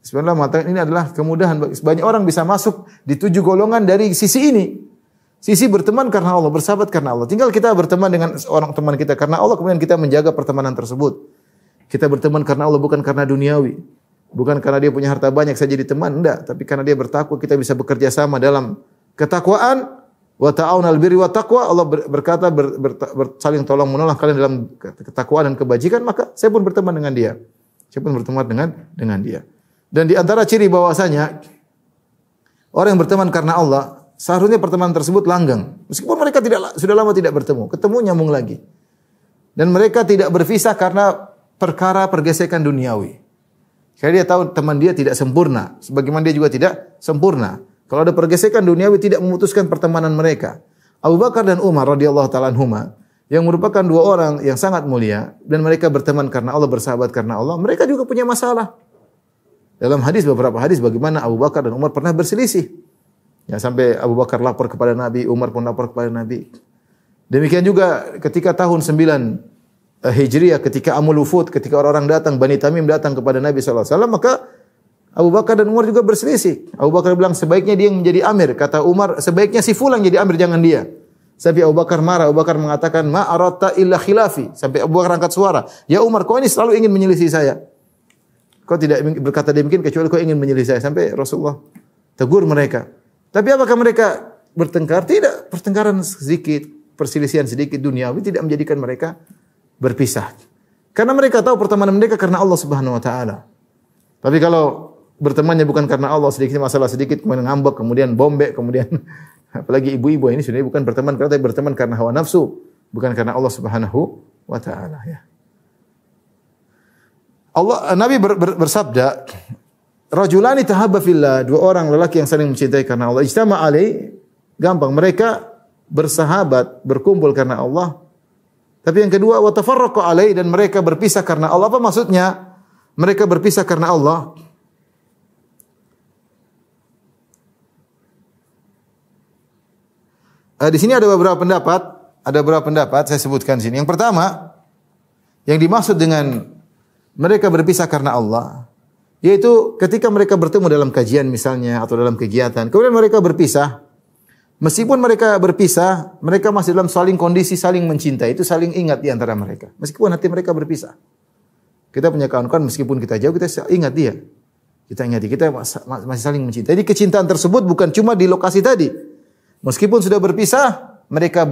sebenarnya mengatakan ini adalah kemudahan. Banyak orang bisa masuk di 7 golongan dari sisi ini. Sisi berteman karena Allah, bersahabat karena Allah. Tinggal kita berteman dengan orang teman kita karena Allah, kemudian kita menjaga pertemanan tersebut. Kita berteman karena Allah, bukan karena duniawi. Bukan karena dia punya harta banyak saya jadi teman, enggak. Tapi karena dia bertakwa, kita bisa bekerja sama dalam ketakwaan. Wa ta'awunal birri wa taqwa. Allah berkata saling tolong menolong kalian dalam ketakwaan dan kebajikan, maka saya pun berteman dengan dia. Saya pun berteman dengan dia. Dan di antara ciri bahwasanya orang yang berteman karena Allah, seharusnya pertemanan tersebut langgeng. Meskipun mereka sudah lama tidak bertemu, ketemu nyambung lagi. Dan mereka tidak berpisah karena perkara pergesekan duniawi. Karena dia tahu teman dia tidak sempurna, sebagaimana dia juga tidak sempurna. Kalau ada pergesekan duniawi tidak memutuskan pertemanan mereka. Abu Bakar dan Umar radhiyallahu taala anhuma, yang merupakan 2 orang yang sangat mulia dan mereka berteman karena Allah, bersahabat karena Allah, mereka juga punya masalah. Dalam beberapa hadis bagaimana Abu Bakar dan Umar pernah berselisih. Ya, sampai Abu Bakar lapor kepada Nabi, Umar pun lapor kepada Nabi. Demikian juga ketika tahun 9 Hijriah, ketika Amul Wufud, ketika orang-orang datang, Bani Tamim datang kepada Nabi SAW, maka Abu Bakar dan Umar juga berselisih. Abu Bakar bilang sebaiknya dia yang menjadi amir. Kata Umar, sebaiknya si fulan jadi amir, jangan dia. Sampai Abu Bakar marah. Abu Bakar mengatakan, ma aratta illa khilafi. Sampai Abu Bakar angkat suara. Ya Umar, kau ini selalu ingin menyelisih saya. Kau tidak berkata demikian kecuali kau ingin menyelisih saya. Sampai Rasulullah tegur mereka. Tapi apakah mereka bertengkar? Tidak. Pertengkaran sedikit, perselisihan sedikit duniawi tidak menjadikan mereka berpisah. Karena mereka tahu pertemanan mereka karena Allah Subhanahu wa taala. Tapi kalau bertemannya bukan karena Allah, sedikit masalah sedikit kemudian ngambek, kemudian bombek, kemudian apalagi ibu-ibu ini sebenarnya bukan berteman tapi berteman karena hawa nafsu, bukan karena Allah Subhanahu wa taala ya. Nabi bersabda, rajulani tahabba fillah, dua orang lelaki yang saling mencintai karena Allah. Ijtama alai, gampang, mereka bersahabat, berkumpul karena Allah. Tapi yang kedua, wa tafarraqa alai, dan mereka berpisah karena Allah. Apa maksudnya? Mereka berpisah karena Allah. Di sini ada beberapa pendapat, saya sebutkan sini. Yang pertama, yang dimaksud dengan mereka berpisah karena Allah, yaitu ketika mereka bertemu dalam kajian misalnya atau dalam kegiatan, kemudian mereka berpisah. Meskipun mereka berpisah, mereka masih dalam kondisi saling mencintai, itu saling ingat di antara mereka. Meskipun hati mereka berpisah. Kita punya kawan-kawan, meskipun kita jauh, kita ingat dia. Kita ingat dia, kita masih saling mencintai. Jadi kecintaan tersebut bukan cuma di lokasi tadi. Meskipun sudah berpisah, mereka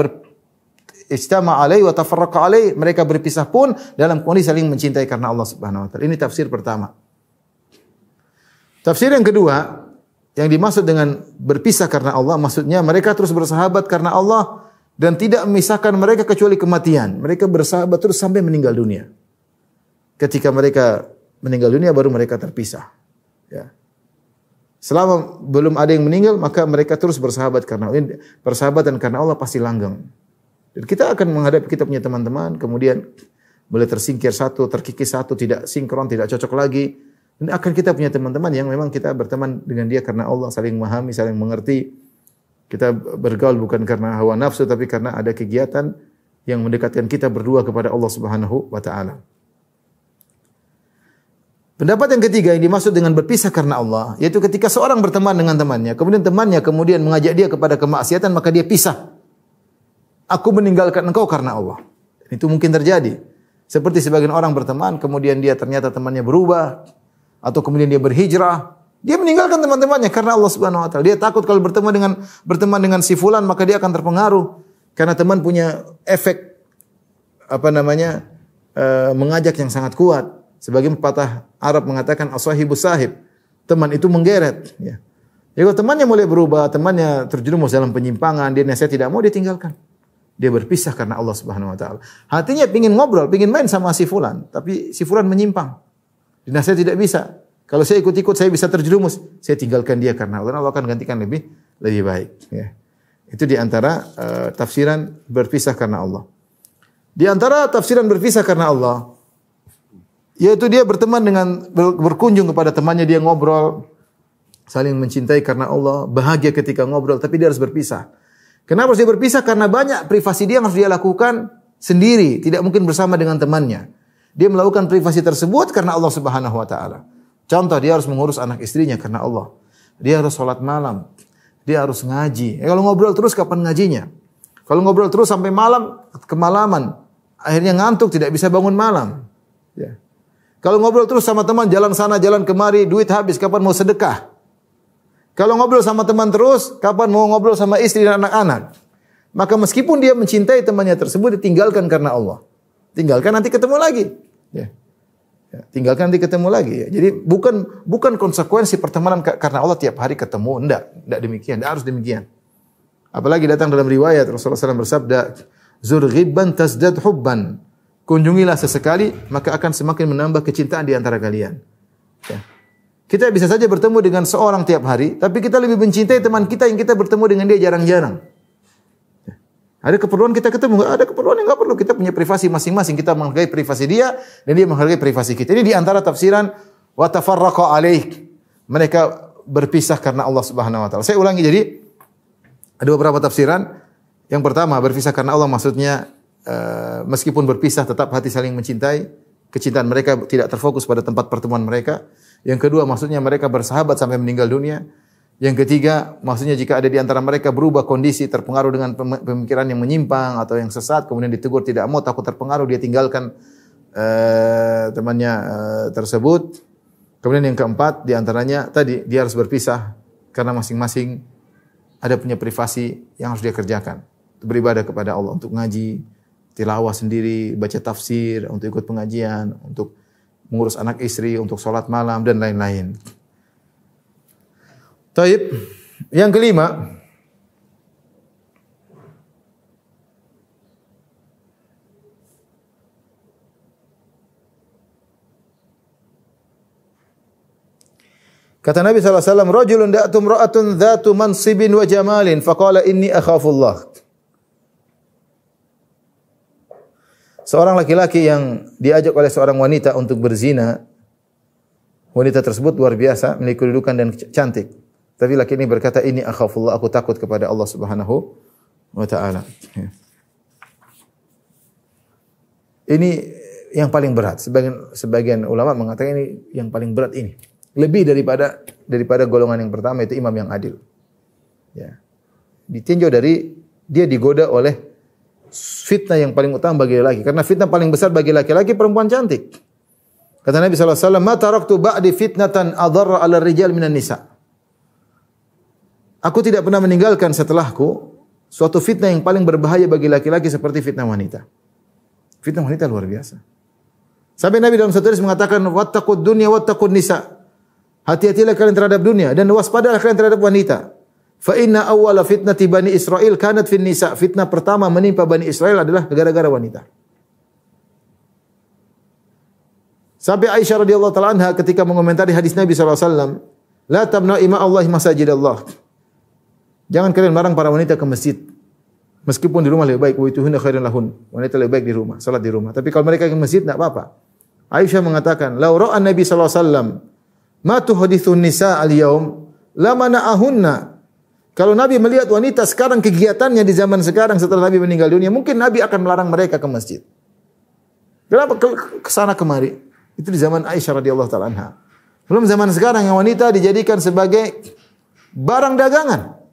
ijtama alai wa tafarraqa alai, mereka berpisah pun dalam kondisi saling mencintai karena Allah Subhanahu wa taala. Ini tafsir pertama. Tafsir yang kedua, yang dimaksud dengan berpisah karena Allah, maksudnya mereka terus bersahabat karena Allah dan tidak memisahkan mereka kecuali kematian. Mereka bersahabat terus sampai meninggal dunia. Ketika mereka meninggal dunia baru mereka terpisah. Ya. Selama belum ada yang meninggal, maka mereka terus bersahabat karena Allah. Persahabatan karena Allah pasti langgeng. Dan kita akan menghadapi, kita punya teman-teman, kemudian boleh tersingkir satu, terkikis satu, tidak sinkron, tidak cocok lagi. Dan akan kita punya teman-teman yang memang kita berteman dengan dia karena Allah, saling memahami, saling mengerti. Kita bergaul bukan karena hawa nafsu, tapi karena ada kegiatan yang mendekatkan kita berdua kepada Allah Subhanahu wa taala. Pendapat yang ketiga yang dimaksud dengan berpisah karena Allah, yaitu ketika seorang berteman dengan temannya, kemudian temannya kemudian mengajak dia kepada kemaksiatan, maka dia pisah. Aku meninggalkan engkau karena Allah. Itu mungkin terjadi. Seperti sebagian orang berteman, kemudian dia ternyata temannya berubah, atau kemudian dia berhijrah, dia meninggalkan teman-temannya karena Allah Subhanahu wa taala. Dia takut kalau berteman dengan si fulan maka dia akan terpengaruh karena teman punya efek mengajak yang sangat kuat. Sebagian pepatah Arab mengatakan as-sahibus sahib, teman itu menggeret, ya. Jadi kalau temannya mulai berubah, temannya terjerumus dalam penyimpangan, dia nasihat tidak mau, dia tinggalkan. Dia berpisah karena Allah Subhanahu wa taala. Hatinya pingin ngobrol, pingin main sama si fulan, tapi si fulan menyimpang. Dinasihat tidak bisa. Kalau saya ikut-ikut saya bisa terjerumus. Saya tinggalkan dia karena Allah akan gantikan lebih baik, ya. Itu di antara tafsiran berpisah karena Allah. Di antara tafsiran berpisah karena Allah, yaitu dia berteman dengan berkunjung kepada temannya, dia ngobrol, saling mencintai karena Allah, bahagia ketika ngobrol, tapi dia harus berpisah. Kenapa harus dia berpisah? Karena banyak privasi dia yang harus dia lakukan sendiri, tidak mungkin bersama dengan temannya. Dia melakukan privasi tersebut karena Allah Subhanahu wa taala. Contoh, dia harus mengurus anak istrinya karena Allah. Dia harus sholat malam, dia harus ngaji. Kalau ngobrol terus kapan ngajinya? Kalau ngobrol terus sampai malam, kemalaman, akhirnya ngantuk, tidak bisa bangun malam. Ya. Kalau ngobrol terus sama teman, jalan sana, jalan kemari, duit habis, kapan mau sedekah? Kalau ngobrol sama teman terus, kapan mau ngobrol sama istri dan anak-anak? Maka meskipun dia mencintai temannya tersebut, ditinggalkan karena Allah. Tinggalkan nanti ketemu lagi. Ya. Ya, tinggalkan nanti ketemu lagi. Ya. Jadi bukan konsekuensi pertemanan karena Allah tiap hari ketemu. Enggak demikian, enggak harus demikian. Apalagi datang dalam riwayat Rasulullah SAW bersabda, "Zur ghibban tazdad hubban." Kunjungilah sesekali, maka akan semakin menambah kecintaan di antara kalian. Ya. Kita bisa saja bertemu dengan seorang tiap hari, tapi kita lebih mencintai teman kita yang kita bertemu dengan dia jarang-jarang. Ya. Ada keperluan kita ketemu, ada keperluan yang enggak perlu. Kita punya privasi masing-masing, kita menghargai privasi dia dan dia menghargai privasi kita. Ini di antara tafsiran wa tafarraqa alaih. Mereka berpisah karena Allah Subhanahu wa taala. Saya ulangi, jadi ada beberapa tafsiran. Yang pertama, berpisah karena Allah maksudnya meskipun berpisah tetap hati saling mencintai, kecintaan mereka tidak terfokus pada tempat pertemuan mereka. Yang kedua, maksudnya mereka bersahabat sampai meninggal dunia. Yang ketiga, maksudnya jika ada di antara mereka berubah kondisi, terpengaruh dengan pemikiran yang menyimpang atau yang sesat, kemudian ditegur tidak mau, takut terpengaruh, dia tinggalkan temannya tersebut. Kemudian yang keempat, di antaranya tadi dia harus berpisah karena masing-masing ada punya privasi yang harus dia kerjakan. Beribadah kepada Allah, untuk ngaji, tilawah sendiri, baca tafsir, untuk ikut pengajian, untuk mengurus anak istri, untuk sholat malam, dan lain-lain. Taib. Yang kelima, Kata Nabi SAW, rajulun da'atu imra'atun dhatu mansibin wa jamalin, faqala inni akhafullah. Seorang laki-laki yang diajak oleh seorang wanita untuk berzina, wanita tersebut luar biasa, memiliki kedudukan dan cantik. Tapi laki ini berkata, ini akhafullah, aku takut kepada Allah Subhanahu wa ta'ala. Ini yang paling berat. Sebagian ulama mengatakan ini yang paling berat ini. Lebih daripada golongan yang pertama, itu imam yang adil. Ya. Ditinjau dari dia digoda oleh fitnah yang paling utama bagi laki-laki. Karena fitnah paling besar bagi laki-laki perempuan cantik. Kata Nabi SAW, ma taraktu ba'di fitnatan adarra ala rijal minan nisa. Aku tidak pernah meninggalkan setelahku suatu fitnah yang paling berbahaya bagi laki-laki seperti fitnah wanita. Fitnah wanita luar biasa. Sampai Nabi dalam satu hadis mengatakan, wattaqud dunya wattaqud nisa. Hati-hatilah kalian terhadap dunia dan waspadalah kalian terhadap wanita. Fa inna awwala fitnati Bani Israil kanat fin nisa. Fitnah pertama menimpa Bani Israel adalah gara-gara wanita. Sampai Aisyah radhiyallahu taala anha ketika mengomentari hadis Nabi sallallahu alaihi wasallam, la tamna'u ima Allah masajidallah. Jangan kalian melarang para wanita ke masjid. Meskipun di rumah lebih baik, wa ituhunna khairan lahun. Wanita lebih baik di rumah, salat di rumah. Tapi kalau mereka ke masjid enggak apa-apa. Aisyah mengatakan, "Lau ra'a Nabi sallallahu alaihi wasallam ma tuhdithun nisa al-yaum la mana'ahunna." Kalau Nabi melihat wanita sekarang kegiatannya di zaman sekarang setelah Nabi meninggal dunia, mungkin Nabi akan melarang mereka ke masjid. Kenapa ke sana kemari? Itu di zaman Aisyah radhiyallahu taala anha. Belum zaman sekarang yang wanita dijadikan sebagai barang dagangan.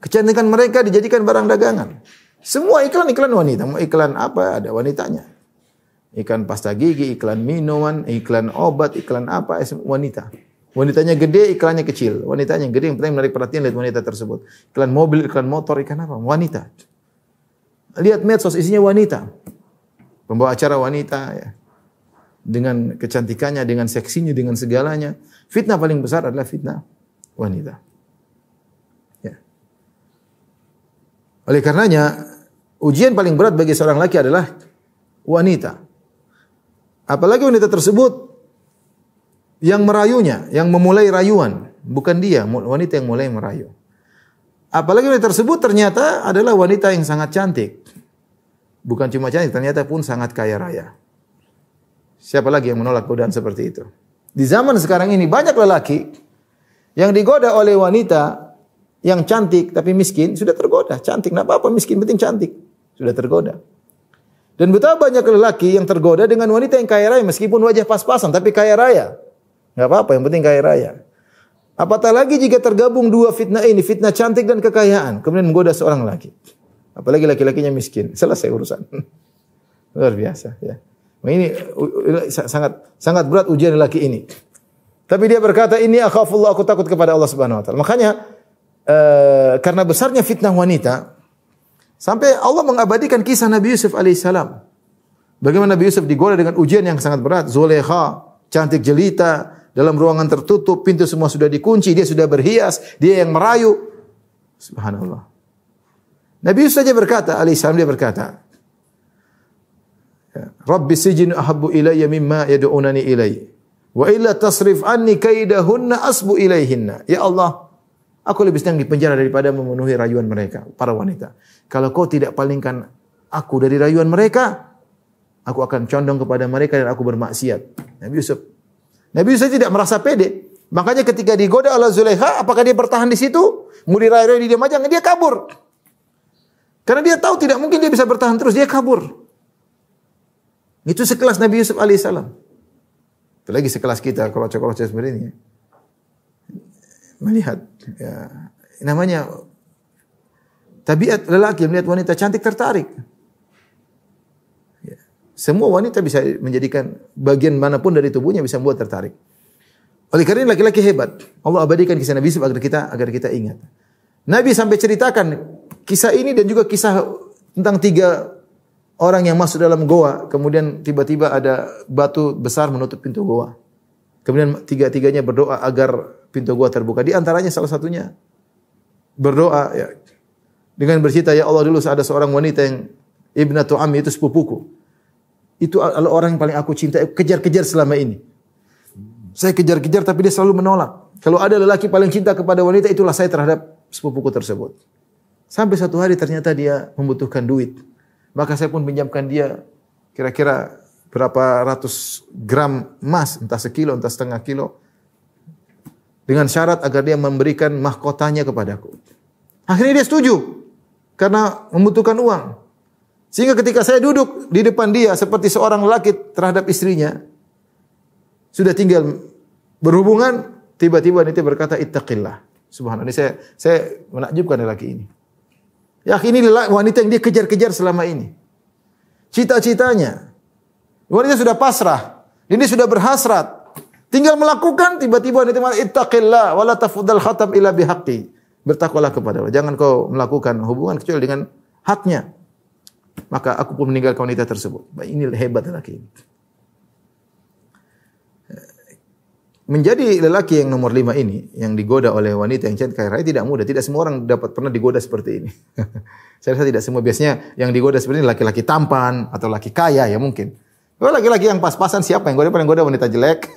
Kecantikan mereka dijadikan barang dagangan. Semua iklan-iklan wanita, mau iklan apa ada wanitanya. Iklan pasta gigi, iklan minuman, iklan obat, iklan apa, wanita. Wanitanya gede, iklannya kecil. Wanitanya gede, yang penting menarik perhatian lihat wanita tersebut. Iklan mobil, iklan motor, iklan apa? Wanita. Lihat medsos isinya wanita. Pembawa acara wanita ya. Dengan kecantikannya, dengan seksinya, dengan segalanya. Fitnah paling besar adalah fitnah wanita. Ya. Oleh karenanya, ujian paling berat bagi seorang laki adalah wanita. Apalagi wanita tersebut yang merayunya, yang memulai rayuan, bukan dia, wanita yang mulai merayu. Apalagi wanita tersebut ternyata adalah wanita yang sangat cantik. Bukan cuma cantik, ternyata pun sangat kaya raya. Siapa lagi yang menolak godaan seperti itu? Di zaman sekarang ini banyak lelaki yang digoda oleh wanita yang cantik tapi miskin, sudah tergoda. Cantik, enggak apa-apa, miskin penting cantik. Sudah tergoda. Dan betapa banyak lelaki yang tergoda dengan wanita yang kaya raya meskipun wajah pas-pasan tapi kaya raya. Enggak apa-apa, yang penting kaya raya. Apatah lagi jika tergabung dua fitnah ini, fitnah cantik dan kekayaan, kemudian menggoda seorang laki. Apalagi laki-lakinya miskin, selesai urusan. Luar biasa, ya. Ini sangat berat ujian laki ini. Tapi dia berkata, "Ini akhafullah, aku takut kepada Allah Subhanahu wa taala." Makanya karena besarnya fitnah wanita, sampai Allah mengabadikan kisah Nabi Yusuf alaihissalam. Bagaimana Nabi Yusuf digoda dengan ujian yang sangat berat. Zulekha, cantik jelita, dalam ruangan tertutup, pintu semua sudah dikunci, dia sudah berhias, dia yang merayu. Subhanallah. Nabi Yusuf saja berkata, alaihissalam dia berkata, Rabbi sijinu ahabbu ilayya mimma yad'unani ilayhi. Wa illa tasrif anni kaidahunna asbu ilayhinna. Ya Allah, aku lebih senang di penjara daripada memenuhi rayuan mereka, para wanita. Kalau kau tidak palingkan aku dari rayuan mereka, aku akan condong kepada mereka dan aku bermaksiat. Nabi Yusuf tidak merasa pede. Makanya ketika digoda oleh Zulaikha, apakah dia bertahan di situ? Mau dirayu di dia majang, dia kabur. Karena dia tahu tidak mungkin dia bisa bertahan terus, dia kabur. Itu sekelas Nabi Yusuf alaihissalam. Itu lagi sekelas kita, kroco-kroco seperti ini. Melihat, ya, namanya tabiat lelaki melihat wanita cantik tertarik. Ya. Semua wanita bisa menjadikan bagian manapun dari tubuhnya bisa membuat tertarik. Oleh karena ini laki-laki hebat. Allah abadikan kisah Nabi Yusuf agar kita ingat. Nabi sampai ceritakan kisah ini dan juga kisah tentang 3 orang yang masuk dalam goa, kemudian tiba-tiba ada batu besar menutup pintu goa. Kemudian 3-tiganya berdoa agar pintu goa terbuka. Di antaranya salah satunya berdoa ya, dengan bercerita, ya Allah, dulu ada seorang wanita yang ibnatu ammi, itu sepupuku. Itu adalah orang yang paling aku cintai, kejar-kejar selama ini. Saya kejar-kejar tapi dia selalu menolak. Kalau ada lelaki paling cinta kepada wanita, itulah saya terhadap sepupuku tersebut. Sampai satu hari ternyata dia membutuhkan duit. Maka saya pun pinjamkan dia kira-kira berapa ratus gram emas, entah sekilo, entah setengah kilo. Dengan syarat agar dia memberikan mahkotanya kepadaku. Akhirnya dia setuju. Karena membutuhkan uang. Sehingga ketika saya duduk di depan dia seperti seorang lelaki terhadap istrinya, sudah tinggal berhubungan, tiba-tiba wanita berkata, ittaqillah. Subhanallah, ini saya menakjubkan lelaki ini. Ya, ini wanita yang dia kejar-kejar selama ini. Cita-citanya. Wanita sudah pasrah. Ini sudah berhasrat. Tinggal melakukan, tiba-tiba wanita mengatakan, ittaqillah, wala tafudal khatam illa bihaqqi. Bertakwalah kepada Allah. Jangan kau melakukan hubungan kecuali dengan haknya. Maka aku pun meninggalkan wanita tersebut. Ini hebat lelaki ini. Menjadi lelaki yang nomor 5 ini, yang digoda oleh wanita yang cantik kaya raya, tidak mudah. Tidak semua orang dapat pernah digoda seperti ini. Saya rasa tidak semua. Biasanya yang digoda seperti ini laki-laki tampan atau laki kaya ya mungkin. Kalau laki-laki yang pas-pasan siapa yang goda? Paling goda wanita jelek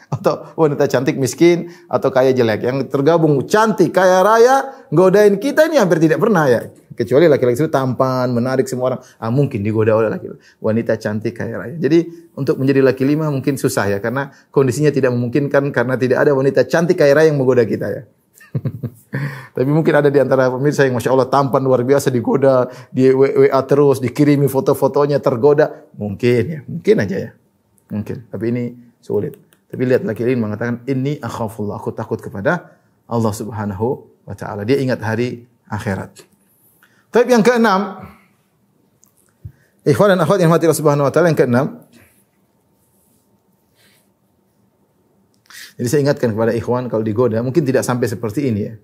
atau wanita cantik miskin atau kaya jelek. Yang tergabung cantik kaya raya godain kita ini hampir tidak pernah ya. Kecuali laki-laki itu tampan, menarik semua orang. Mungkin digoda oleh laki-laki. Wanita cantik kaya raya. Jadi untuk menjadi laki 5 mungkin susah ya karena kondisinya tidak memungkinkan karena tidak ada wanita cantik kaya raya yang menggoda kita ya. Tapi mungkin ada di antara pemirsa yang Masya Allah tampan luar biasa digoda, di WA terus, dikirimi foto-fotonya tergoda. Mungkin ya, mungkin aja ya. Mungkin, tapi ini sulit. Tapi lihat laki lain mengatakan, inni akhafullah, aku takut kepada Allah Subhanahu wa ta'ala. Dia ingat hari akhirat. Tapi yang keenam, ikhwan dan akhwat yang mati Allah Subhanahu wa ta'ala, yang keenam, jadi saya ingatkan kepada ikhwan kalau digoda, mungkin tidak sampai seperti ini ya.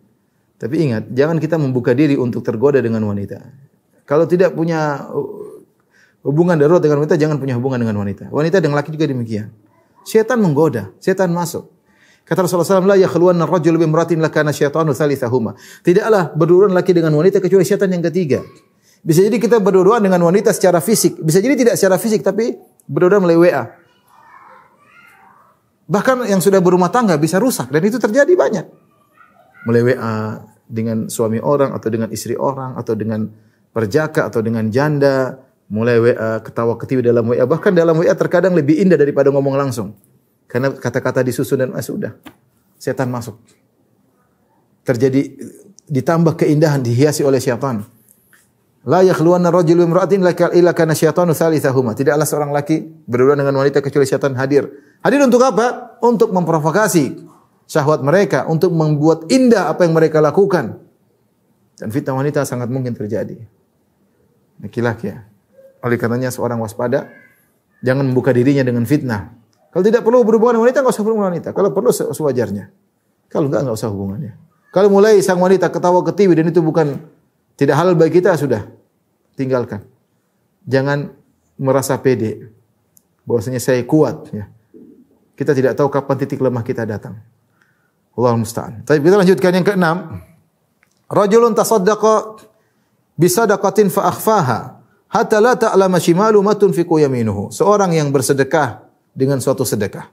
Tapi ingat, jangan kita membuka diri untuk tergoda dengan wanita. Kalau tidak punya hubungan darurat dengan wanita, jangan punya hubungan dengan wanita. Wanita dan laki juga demikian. Syaitan menggoda, syaitan masuk. Kata Rasulullah SAW, la yakhluwanna ar-rajulu bimra'atin lakana syaitanu tsalitsahuma. Tidaklah berdua laki dengan wanita kecuali syaitan yang ketiga. Bisa jadi kita berdua dengan wanita secara fisik, bisa jadi tidak secara fisik tapi berdua melalui WA. Bahkan yang sudah berumah tangga bisa rusak dan itu terjadi banyak. Mulai WA dengan suami orang atau dengan istri orang atau dengan perjaka atau dengan janda, mulai WA ketawa ketiwi dalam WA, bahkan dalam WA terkadang lebih indah daripada ngomong langsung. Karena kata-kata disusun dan sudah setan masuk. Terjadi ditambah keindahan dihiasi oleh syaitan. La yakhluwanna rajulu imra'atin illa kana syaitanu tsalitsahuma. Tidaklah seorang laki berdua dengan wanita kecuali syaitan hadir. Hadir untuk apa? Untuk memprovokasi syahwat mereka, untuk membuat indah apa yang mereka lakukan. Dan fitnah wanita sangat mungkin terjadi. Laki-laki ya. Oleh karenanya seorang waspada, jangan membuka dirinya dengan fitnah. Kalau tidak perlu berhubungan dengan wanita, enggak usah berhubungan dengan wanita. Kalau perlu sewajarnya. Kalau enggak usah hubungannya. Kalau mulai sang wanita ketawa ketiwi dan itu bukan tidak halal bagi kita, sudah tinggalkan. Jangan merasa pede bahwasanya saya kuat ya. Kita tidak tahu kapan titik lemah kita datang. Allahul musta'an. Tapi kita lanjutkan yang keenam. Rajulun tasaddaqa bisadaqatin fa akhfaha hatta la ta'lama shimalu ma tunfiqu yaminuhu. Seorang yang bersedekah dengan suatu sedekah.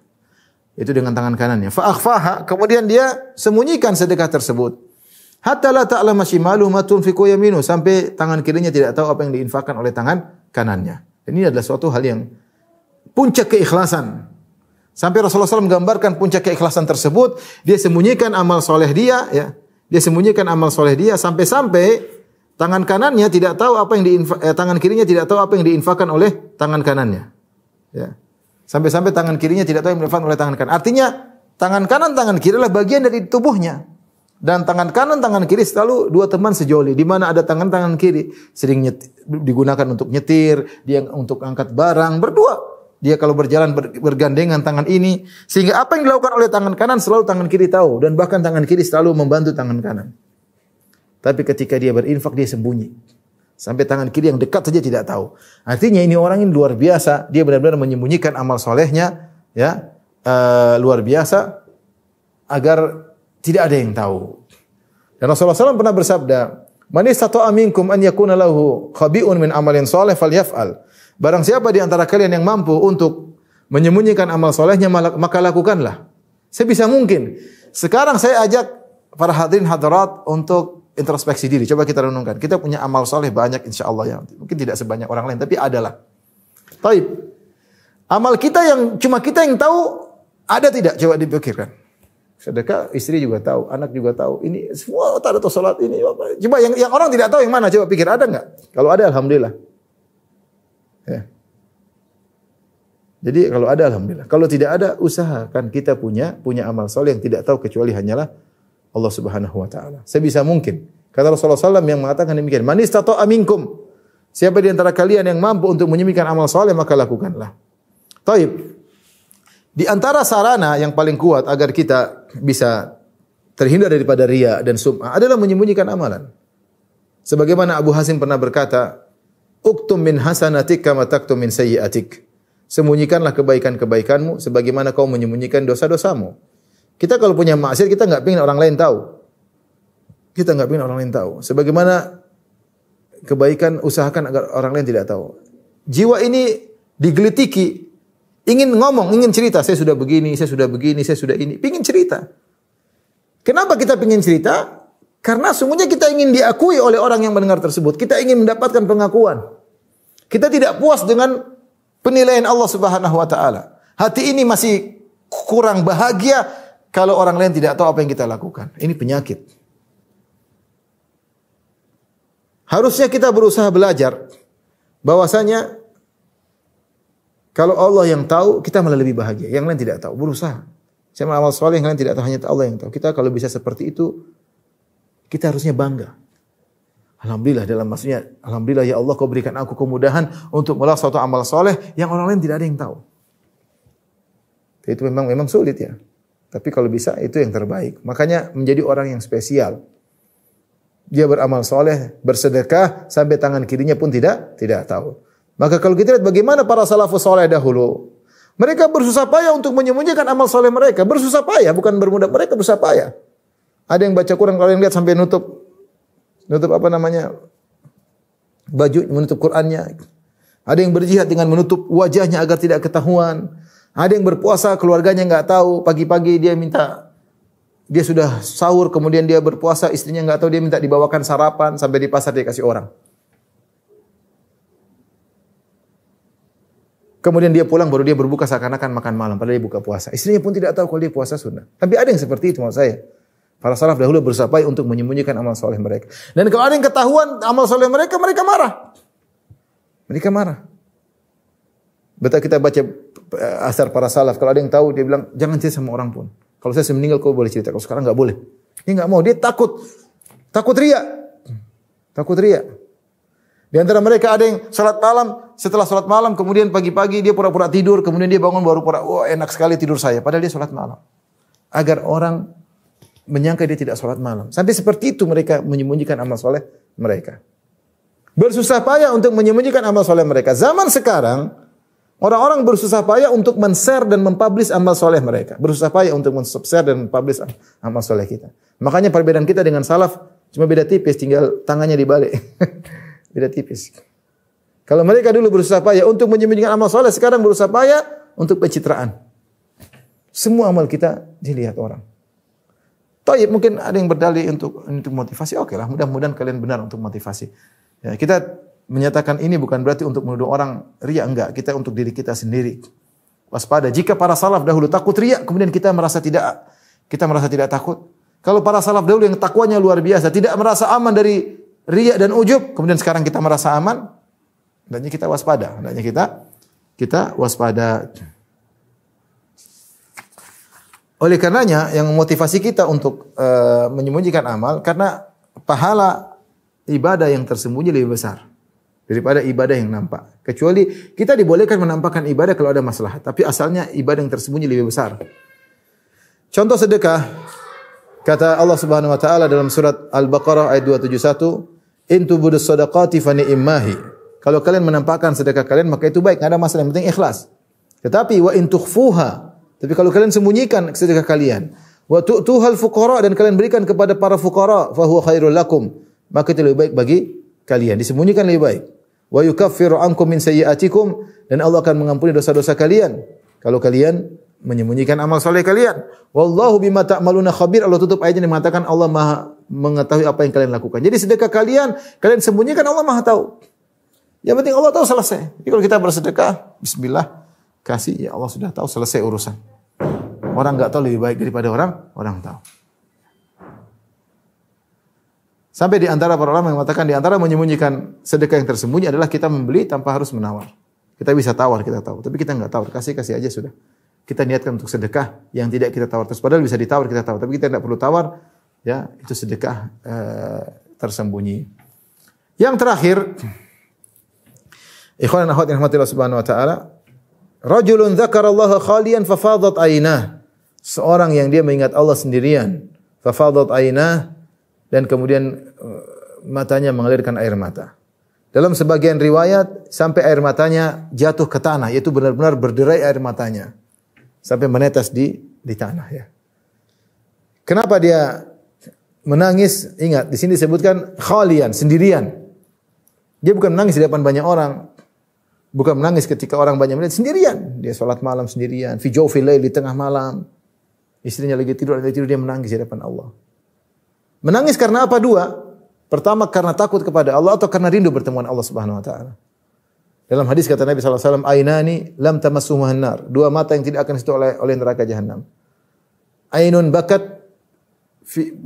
Itu dengan tangan kanannya. Fa akhfaha, kemudian dia sembunyikan sedekah tersebut. Hatta la ta'lama shimalu ma tunfiqu yaminuhu, sampai tangan kirinya tidak tahu apa yang diinfakkan oleh tangan kanannya. Ini adalah suatu hal yang puncak keikhlasan. Sampai Rasulullah SAW menggambarkan puncak keikhlasan tersebut, dia sembunyikan amal soleh dia, ya. Dia sembunyikan amal soleh dia sampai-sampai tangan kanannya tidak tahu apa yang tangan kirinya tidak tahu apa yang diinfakkan oleh tangan kanannya. Ya. Sampai-sampai tangan kirinya tidak tahu yang diinfakkan oleh tangan kanan. Artinya tangan kanan, tangan kiri adalah bagian dari tubuhnya. Dan tangan kanan, tangan kiri selalu dua teman sejoli. Di mana ada tangan kiri sering digunakan untuk nyetir, dia untuk angkat barang, berdua. Dia kalau berjalan bergandengan tangan ini, sehingga apa yang dilakukan oleh tangan kanan selalu tangan kiri tahu, dan bahkan tangan kiri selalu membantu tangan kanan. Tapi ketika dia berinfak dia sembunyi, sampai tangan kiri yang dekat saja tidak tahu. Artinya ini orang ini luar biasa, dia benar-benar menyembunyikan amal solehnya, ya luar biasa, agar tidak ada yang tahu. Dan Rasulullah SAW pernah bersabda, "Man istata'a minkum an yakuna lahu khabi'un min amalin soleh falyaf'al." Barang siapa di antara kalian yang mampu untuk menyembunyikan amal solehnya, maka lakukanlah. Sebisa mungkin. Sekarang saya ajak para hadirin hadirat untuk introspeksi diri. Coba kita renungkan. Kita punya amal soleh banyak insyaallah ya. Mungkin tidak sebanyak orang lain, tapi adalah. Taib. Amal kita yang cuma kita yang tahu, ada tidak? Coba dipikirkan. Sedekah istri juga tahu, anak juga tahu. Ini semua tak ada tuh salat ini. Coba yang orang tidak tahu yang mana? Coba pikir, ada enggak? Kalau ada, alhamdulillah. Ya. Jadi kalau ada, alhamdulillah. Kalau tidak ada, usahakan kita punya amal soleh yang tidak tahu kecuali hanyalah Allah Subhanahu wa taala. Sebisa mungkin. Kata Rasulullah SAW yang mengatakan demikian, "Man istata'a minkum." Siapa di antara kalian yang mampu untuk menyembuhkan amal soleh, maka lakukanlah. Taib. Di antara sarana yang paling kuat agar kita bisa terhindar daripada riya dan sum'ah adalah menyembunyikan amalan. Sebagaimana Abu Hasim pernah berkata, "Uktum min hasanatik kama taktum min sayyi'atik." Sembunyikanlah kebaikan-kebaikanmu sebagaimana kau menyembunyikan dosa-dosamu. Kita kalau punya maksiat kita enggak ingin orang lain tahu. Kita enggak ingin orang lain tahu. Sebagaimana kebaikan usahakan agar orang lain tidak tahu. Jiwa ini digelitiki, ingin ngomong, ingin cerita, saya sudah begini, saya sudah begini, saya sudah ini, ingin cerita. Kenapa kita ingin cerita? Karena sungguhnya kita ingin diakui oleh orang yang mendengar tersebut. Kita ingin mendapatkan pengakuan. Kita tidak puas dengan penilaian Allah Subhanahu wa taala. Hati ini masih kurang bahagia kalau orang lain tidak tahu apa yang kita lakukan. Ini penyakit. Harusnya kita berusaha belajar bahwasanya kalau Allah yang tahu, kita malah lebih bahagia. Yang lain tidak tahu, berusaha. Saya amal soleh yang lain tidak tahu, hanya Allah yang tahu. Kita kalau bisa seperti itu, kita harusnya bangga. Alhamdulillah, dalam maksudnya, alhamdulillah ya Allah kau berikan aku kemudahan untuk melakukan suatu amal soleh yang orang lain tidak ada yang tahu. Itu memang sulit ya. Tapi kalau bisa itu yang terbaik. Makanya menjadi orang yang spesial. Dia beramal soleh, bersedekah sampai tangan kirinya pun tidak tahu. Maka kalau kita lihat bagaimana para salafus soleh dahulu, mereka bersusah payah untuk menyembunyikan amal soleh mereka. Bersusah payah, bukan bermudah. Mereka bersusah payah. Ada yang baca Quran, kalau yang lihat sampai nutup baju, menutup Qurannya. Ada yang berjihad dengan menutup wajahnya agar tidak ketahuan. Ada yang berpuasa, keluarganya enggak tahu. Pagi-pagi dia sudah sahur, kemudian dia berpuasa, istrinya enggak tahu, dia minta dibawakan sarapan, sampai di pasar dia kasih orang. Kemudian dia pulang baru dia berbuka seakan-akan makan malam padahal dia buka puasa. Istrinya pun tidak tahu kalau dia puasa sunnah. Tapi ada yang seperti itu maksud saya. Para salaf dahulu berusaha payah untuk menyembunyikan amal soleh mereka. Dan kalau ada yang ketahuan amal soleh mereka, mereka marah. Mereka marah. Betul kita baca asar para salaf, kalau ada yang tahu dia bilang jangan cerita sama orang pun. Kalau saya meninggal kau boleh cerita. Kalau sekarang enggak boleh. Dia enggak mau, dia takut riya. Takut riya. Di antara mereka ada yang salat malam, setelah salat malam kemudian pagi-pagi dia pura-pura tidur, kemudian dia bangun baru enak sekali tidur saya, padahal dia salat malam. Agar orang menyangka dia tidak salat malam. Sampai seperti itu mereka menyembunyikan amal soleh mereka. Bersusah payah untuk menyembunyikan amal soleh mereka. Zaman sekarang orang-orang bersusah payah untuk men-share dan mempublish amal soleh mereka. Bersusah payah untuk men-share dan mempublish amal soleh kita. Makanya perbedaan kita dengan salaf cuma beda tipis, tinggal tangannya dibalik. Beda tipis. Kalau mereka dulu berusaha payah untuk menyembunyikan amal soleh, sekarang berusaha payah untuk pencitraan. Semua amal kita dilihat orang. Taib mungkin ada yang berdalih untuk motivasi. Oke lah, mudah-mudahan kalian benar untuk motivasi. Ya, kita menyatakan ini bukan berarti untuk menuduh orang riya, enggak. Kita untuk diri kita sendiri. Waspada. Jika para salaf dahulu takut riya, kemudian kita merasa tidak takut. Kalau para salaf dahulu yang takwanya luar biasa, tidak merasa aman dari riya dan ujub, kemudian sekarang kita merasa aman, hendaknya kita waspada. Hendaknya kita waspada. Oleh karenanya yang memotivasi kita untuk menyembunyikan amal karena pahala ibadah yang tersembunyi lebih besar daripada ibadah yang nampak. Kecuali kita dibolehkan menampakkan ibadah kalau ada masalah, tapi asalnya ibadah yang tersembunyi lebih besar. Contoh sedekah, kata Allah Subhanahu wa taala dalam surat Al-Baqarah ayat 271, "In tubudus shadaqati fa ni'mahi." Kalau kalian menampakkan sedekah kalian maka itu baik, enggak ada masalah, yang penting ikhlas. Tetapi wa in tukhfuha, tapi kalau kalian sembunyikan sedekah kalian, wa tu'tuhal fuqara, dan kalian berikan kepada para fuqara, fa huwa khairul lakum, maka itu lebih baik bagi kalian. Disembunyikan lebih baik. Wa yukaffiru ankum min sayyi'atikum, dan Allah akan mengampuni dosa-dosa kalian kalau kalian menyembunyikan amal soleh kalian. Wallahu bima ta'maluna khabir. Allah tutup ayatnya yang mengatakan Allah Maha mengetahui apa yang kalian lakukan. Jadi sedekah kalian sembunyikan, Allah Maha tahu. Yang penting Allah tahu, selesai. Jadi kalau kita bersedekah, bismillah, kasih, ya Allah sudah tahu, selesai urusan. Orang enggak tahu lebih baik daripada orang tahu. Sampai di antara para ulama yang mengatakan di antara menyembunyikan sedekah yang tersembunyi adalah kita membeli tanpa harus menawar. Kita bisa tawar, kita tahu, tapi kita enggak tawar, kasih aja sudah. Kita niatkan untuk sedekah yang tidak kita tawar terus, padahal bisa ditawar, kita tahu, tapi kita tidak perlu tawar, ya itu sedekah tersembunyi. Yang terakhir, ikhwan dan akhwat yang rahmatillah subhanahu wa ta'ala, rajulun dzakarallaha khaliyan fafadat aynah. Seorang yang dia mengingat Allah sendirian, fafadat aynah, dan kemudian matanya mengalirkan air mata. Dalam sebagian riwayat sampai air matanya jatuh ke tanah, yaitu benar-benar berderai air matanya sampai menetes di tanah, ya. Kenapa dia menangis? Ingat, di sini disebutkan khalian, sendirian. Dia bukan menangis di depan banyak orang. Bukan menangis ketika orang banyak melihat, sendirian. Dia salat malam sendirian, fi jawfil lail, di tengah malam. Istrinya lagi tidur, dia menangis di depan Allah. Menangis karena apa? Dua. Pertama, karena takut kepada Allah atau karena rindu bertemu dengan Allah Subhanahu wa taala. Dalam hadis kata Nabi sallallahu alaihi wasallam, "Ainani lam tamassuhun nar." Dua mata yang tidak akan disentuh oleh neraka jahanam. Ainun bakat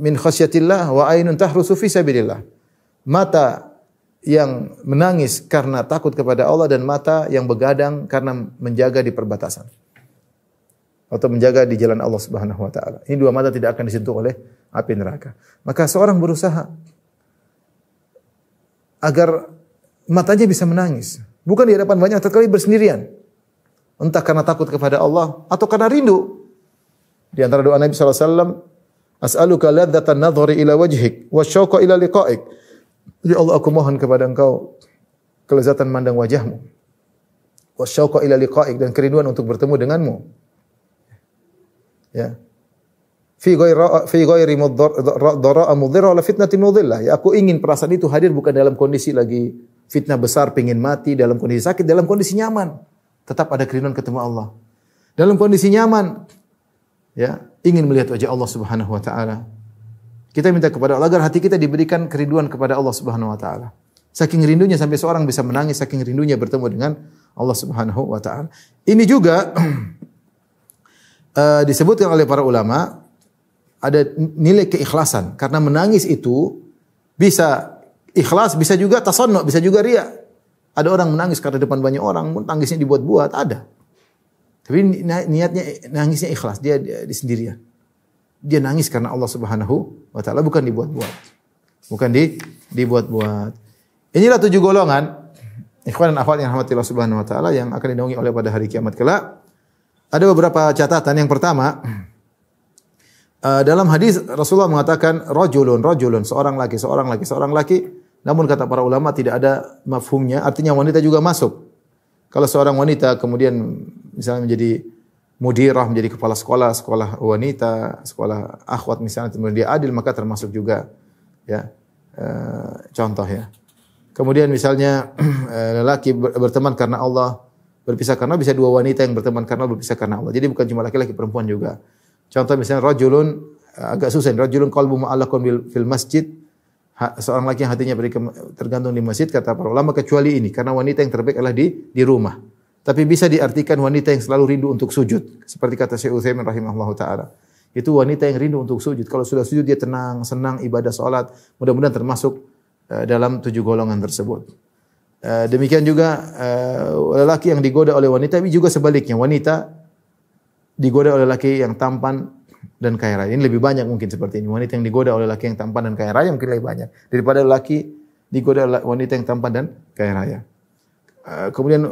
min khasyatillah wa ainun tahrusu fi sabilillah. Mata yang menangis karena takut kepada Allah dan mata yang begadang karena menjaga di perbatasan atau menjaga di jalan Allah Subhanahu wa taala. Ini dua mata tidak akan disentuh oleh api neraka. Maka seorang berusaha agar matanya bisa menangis. Bukan di hadapan banyak, terkali bersendirian. Entah karena takut kepada Allah atau karena rindu. Di antara doa Nabi sallallahu alaihi wasallam, "As'aluka ladzatan nadhari ila wajhik wa syauqa ila liqa'ik." Ya Allah, aku mohon kepada Engkau kelezatan mandang wajahmu. Wa syauqa ila liqa'ik, dan kerinduan untuk bertemu denganmu. Ya. Fi ghairi dharra mudhirra wala fitnatin mudhillah. Ya, aku ingin perasaan itu hadir bukan dalam kondisi lagi fitnah besar, pengen mati, dalam kondisi sakit, dalam kondisi nyaman. Tetap ada kerinduan ketemu Allah. Dalam kondisi nyaman, ya, ingin melihat wajah Allah Subhanahu wa taala. Kita minta kepada Allah agar hati kita diberikan kerinduan kepada Allah Subhanahu wa taala. Saking rindunya sampai seorang bisa menangis, saking rindunya bertemu dengan Allah Subhanahu wa taala. Ini juga disebutkan oleh para ulama, ada nilai keikhlasan, karena menangis itu bisa ikhlas, bisa juga tasannu, bisa juga riya. Ada orang menangis karena depan banyak orang, tangisnya dibuat-buat, ada. Tapi niatnya nangisnya ikhlas, dia di sendirian. Dia nangis karena Allah Subhanahu wa taala, bukan dibuat-buat. Bukan dibuat-buat. Inilah 7 golongan ikhwan dan akhwat yang rahmatillah Subhanahu wa taala yang akan dinaungi oleh pada hari kiamat kelak. Ada beberapa catatan. Yang pertama, dalam hadis Rasulullah mengatakan rajulun, seorang laki. Namun kata para ulama tidak ada mafhumnya, artinya wanita juga masuk. Kalau seorang wanita kemudian misalnya menjadi mudirah, menjadi kepala sekolah wanita, sekolah akhwat misalnya, kemudian dia adil, maka termasuk juga, ya. Contoh, ya. Kemudian misalnya lelaki berteman karena Allah, berpisah karena, bisa dua wanita yang berteman karena berpisah karena Allah. Jadi bukan cuma laki-laki, perempuan juga. Contoh misalnya rajulun, agak susah, rajulun qalbu mu'allaqun fil masjid. Seorang laki yang hatinya tergantung di masjid, kata para ulama, kecuali ini, karena wanita yang terbaik adalah di rumah. Tapi bisa diartikan wanita yang selalu rindu untuk sujud, seperti kata Syekh Utsaimin rahimahullahu taala. Itu wanita yang rindu untuk sujud. Kalau sudah sujud dia tenang, senang ibadah salat. Mudah-mudahan termasuk dalam 7 golongan tersebut. Demikian juga lelaki yang digoda oleh wanita, tapi juga sebaliknya, wanita digoda oleh laki yang tampan dan kaya raya. Ini lebih banyak mungkin seperti ini. Wanita yang digoda oleh laki yang tampan dan kaya raya mungkin lebih banyak daripada laki digoda oleh wanita yang tampan dan kaya raya. Kemudian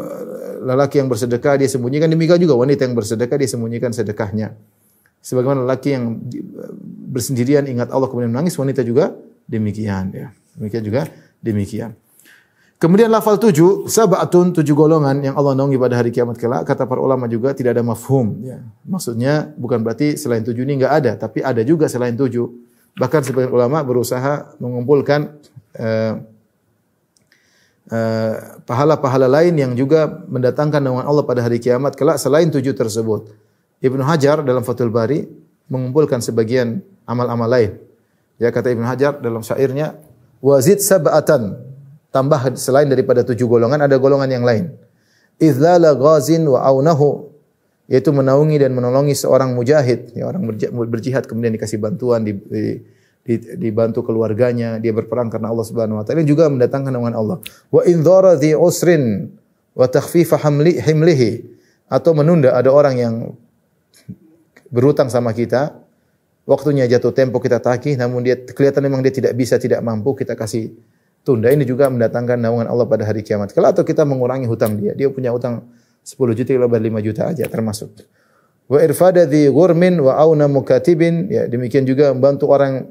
lelaki yang bersedekah dia sembunyikan, demikian juga wanita yang bersedekah dia sembunyikan sedekahnya. Sebagaimana lelaki yang bersendirian ingat Allah kemudian menangis, wanita juga demikian, ya. Demikian juga demikian. Kemudian lafal 7, sab'atun, 7 golongan yang Allah naungi pada hari kiamat kelak. Kata para ulama juga tidak ada mafhum, ya. Maksudnya bukan berarti selain 7 ini enggak ada, tapi ada juga selain 7. Bahkan sebagian ulama berusaha mengumpulkan pahala-pahala lain yang juga mendatangkan naungan Allah pada hari kiamat kelak selain 7 tersebut. Ibnu Hajar dalam Fathul Bari mengumpulkan sebagian amal-amal lain. Ya, kata Ibnu Hajar dalam syairnya, wazid sab'atan, tambah selain daripada 7 golongan ada golongan yang lain. Idzala ghazin wa aunahu, yaitu menaungi dan menolongi seorang mujahid, ya, orang berjihad kemudian dikasih bantuan, dibantu keluarganya, dia berperang karena Allah Subhanahu wa taala, juga mendatangkan naungan Allah. Wa indhara dhi usrin wa takhfifa himlihi, atau menunda, ada orang yang berhutang sama kita, waktunya jatuh tempo kita tagih, namun dia kelihatan memang dia tidak bisa, tidak mampu, kita kasih tunda. Ini juga mendatangkan naungan Allah pada hari kiamat. Kalau atau kita mengurangi hutang dia punya hutang 10 juta, kita bayar 5 juta aja termasuk. Wa irfada dhi ghurmin wa auna mukatibin, ya, demikian juga membantu orang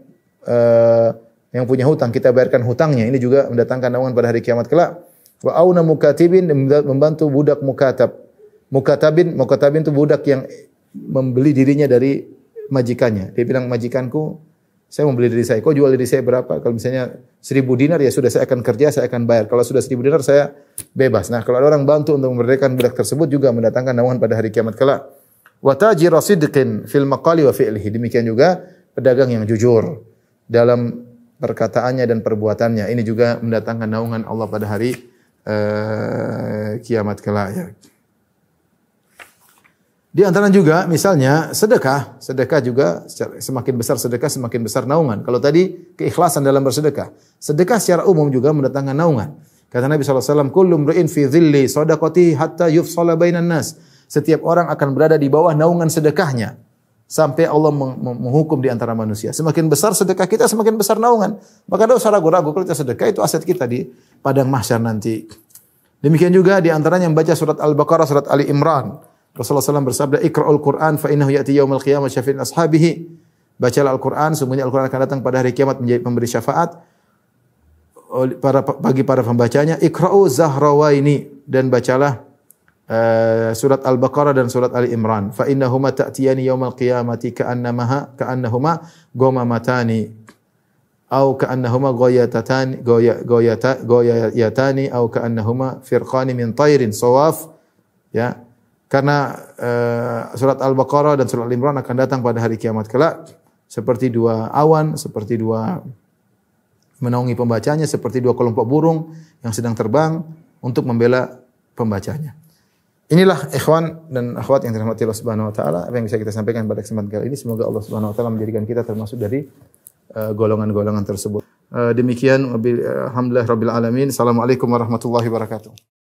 yang punya hutang, kita bayarkan hutangnya. Ini juga mendatangkan naungan pada hari kiamat kelak. Wa auna mukatibin, membantu budak mukatab. Mukatabin itu budak yang membeli dirinya dari majikannya. Dia bilang, majikanku, saya membeli diri saya. Kau jual diri saya berapa? Kalau misalnya 1.000 dinar, ya sudah, saya akan kerja, saya akan bayar. Kalau sudah 1.000 dinar, saya bebas. Nah, kalau ada orang bantu untuk memerdekakan budak tersebut, juga mendatangkan naungan pada hari kiamat kelak. Wa tajir sidqin fil maqali wa fi'lihi. Demikian juga pedagang yang jujur dalam perkataannya dan perbuatannya. Ini juga mendatangkan naungan Allah pada hari kiamat kelak. Ya. Di antara juga misalnya sedekah juga semakin besar sedekah semakin besar naungan. Kalau tadi keikhlasan dalam bersedekah, sedekah secara umum juga mendatangkan naungan. Kata Nabi SAW, kullu mri'in fi dhilli sadaqati hatta yufsala bainan nas. Setiap orang akan berada di bawah naungan sedekahnya sampai Allah menghukum di antara manusia. Semakin besar sedekah kita, semakin besar naungan. Maka tidak usah ragu-ragu, kalau kita sedekah itu aset kita di padang mahsyar nanti. Demikian juga di antaranya membaca surat Al-Baqarah, surat Ali Imran. Rasulullah SAW bersabda, Iqra'ul Qur'an fa innahu ya'ti yaumal qiyamah syafi'in ashabihi. Bacalah Al-Quran, sesungguhnya Al-Quran akan datang pada hari kiamat menjadi pemberi syafaat bagi para pembacanya. Iqra'u Zahrawaini, dan bacalah surat Al-Baqarah dan surat Ali Imran. Fa innahuma ta'tiyani yaumal qiyamati ka'annahuma ghammatani au ka'annahuma ghayatani au ka'annahuma firqani min tayrin sawaf. Ya. Karena surat Al-Baqarah dan surat Al-Imran akan datang pada hari kiamat kelak seperti dua awan, seperti dua menaungi pembacanya, seperti dua kelompok burung yang sedang terbang untuk membela pembacanya. Inilah ikhwan dan akhwat yang dirahmati Allah Subhanahu wa taala, apa yang bisa kita sampaikan pada kesempatan kali ini. Semoga Allah Subhanahu wa taala menjadikan kita termasuk dari golongan-golongan tersebut. Demikian alhamdulillah rabbil alamin. Assalamualaikum warahmatullahi wabarakatuh.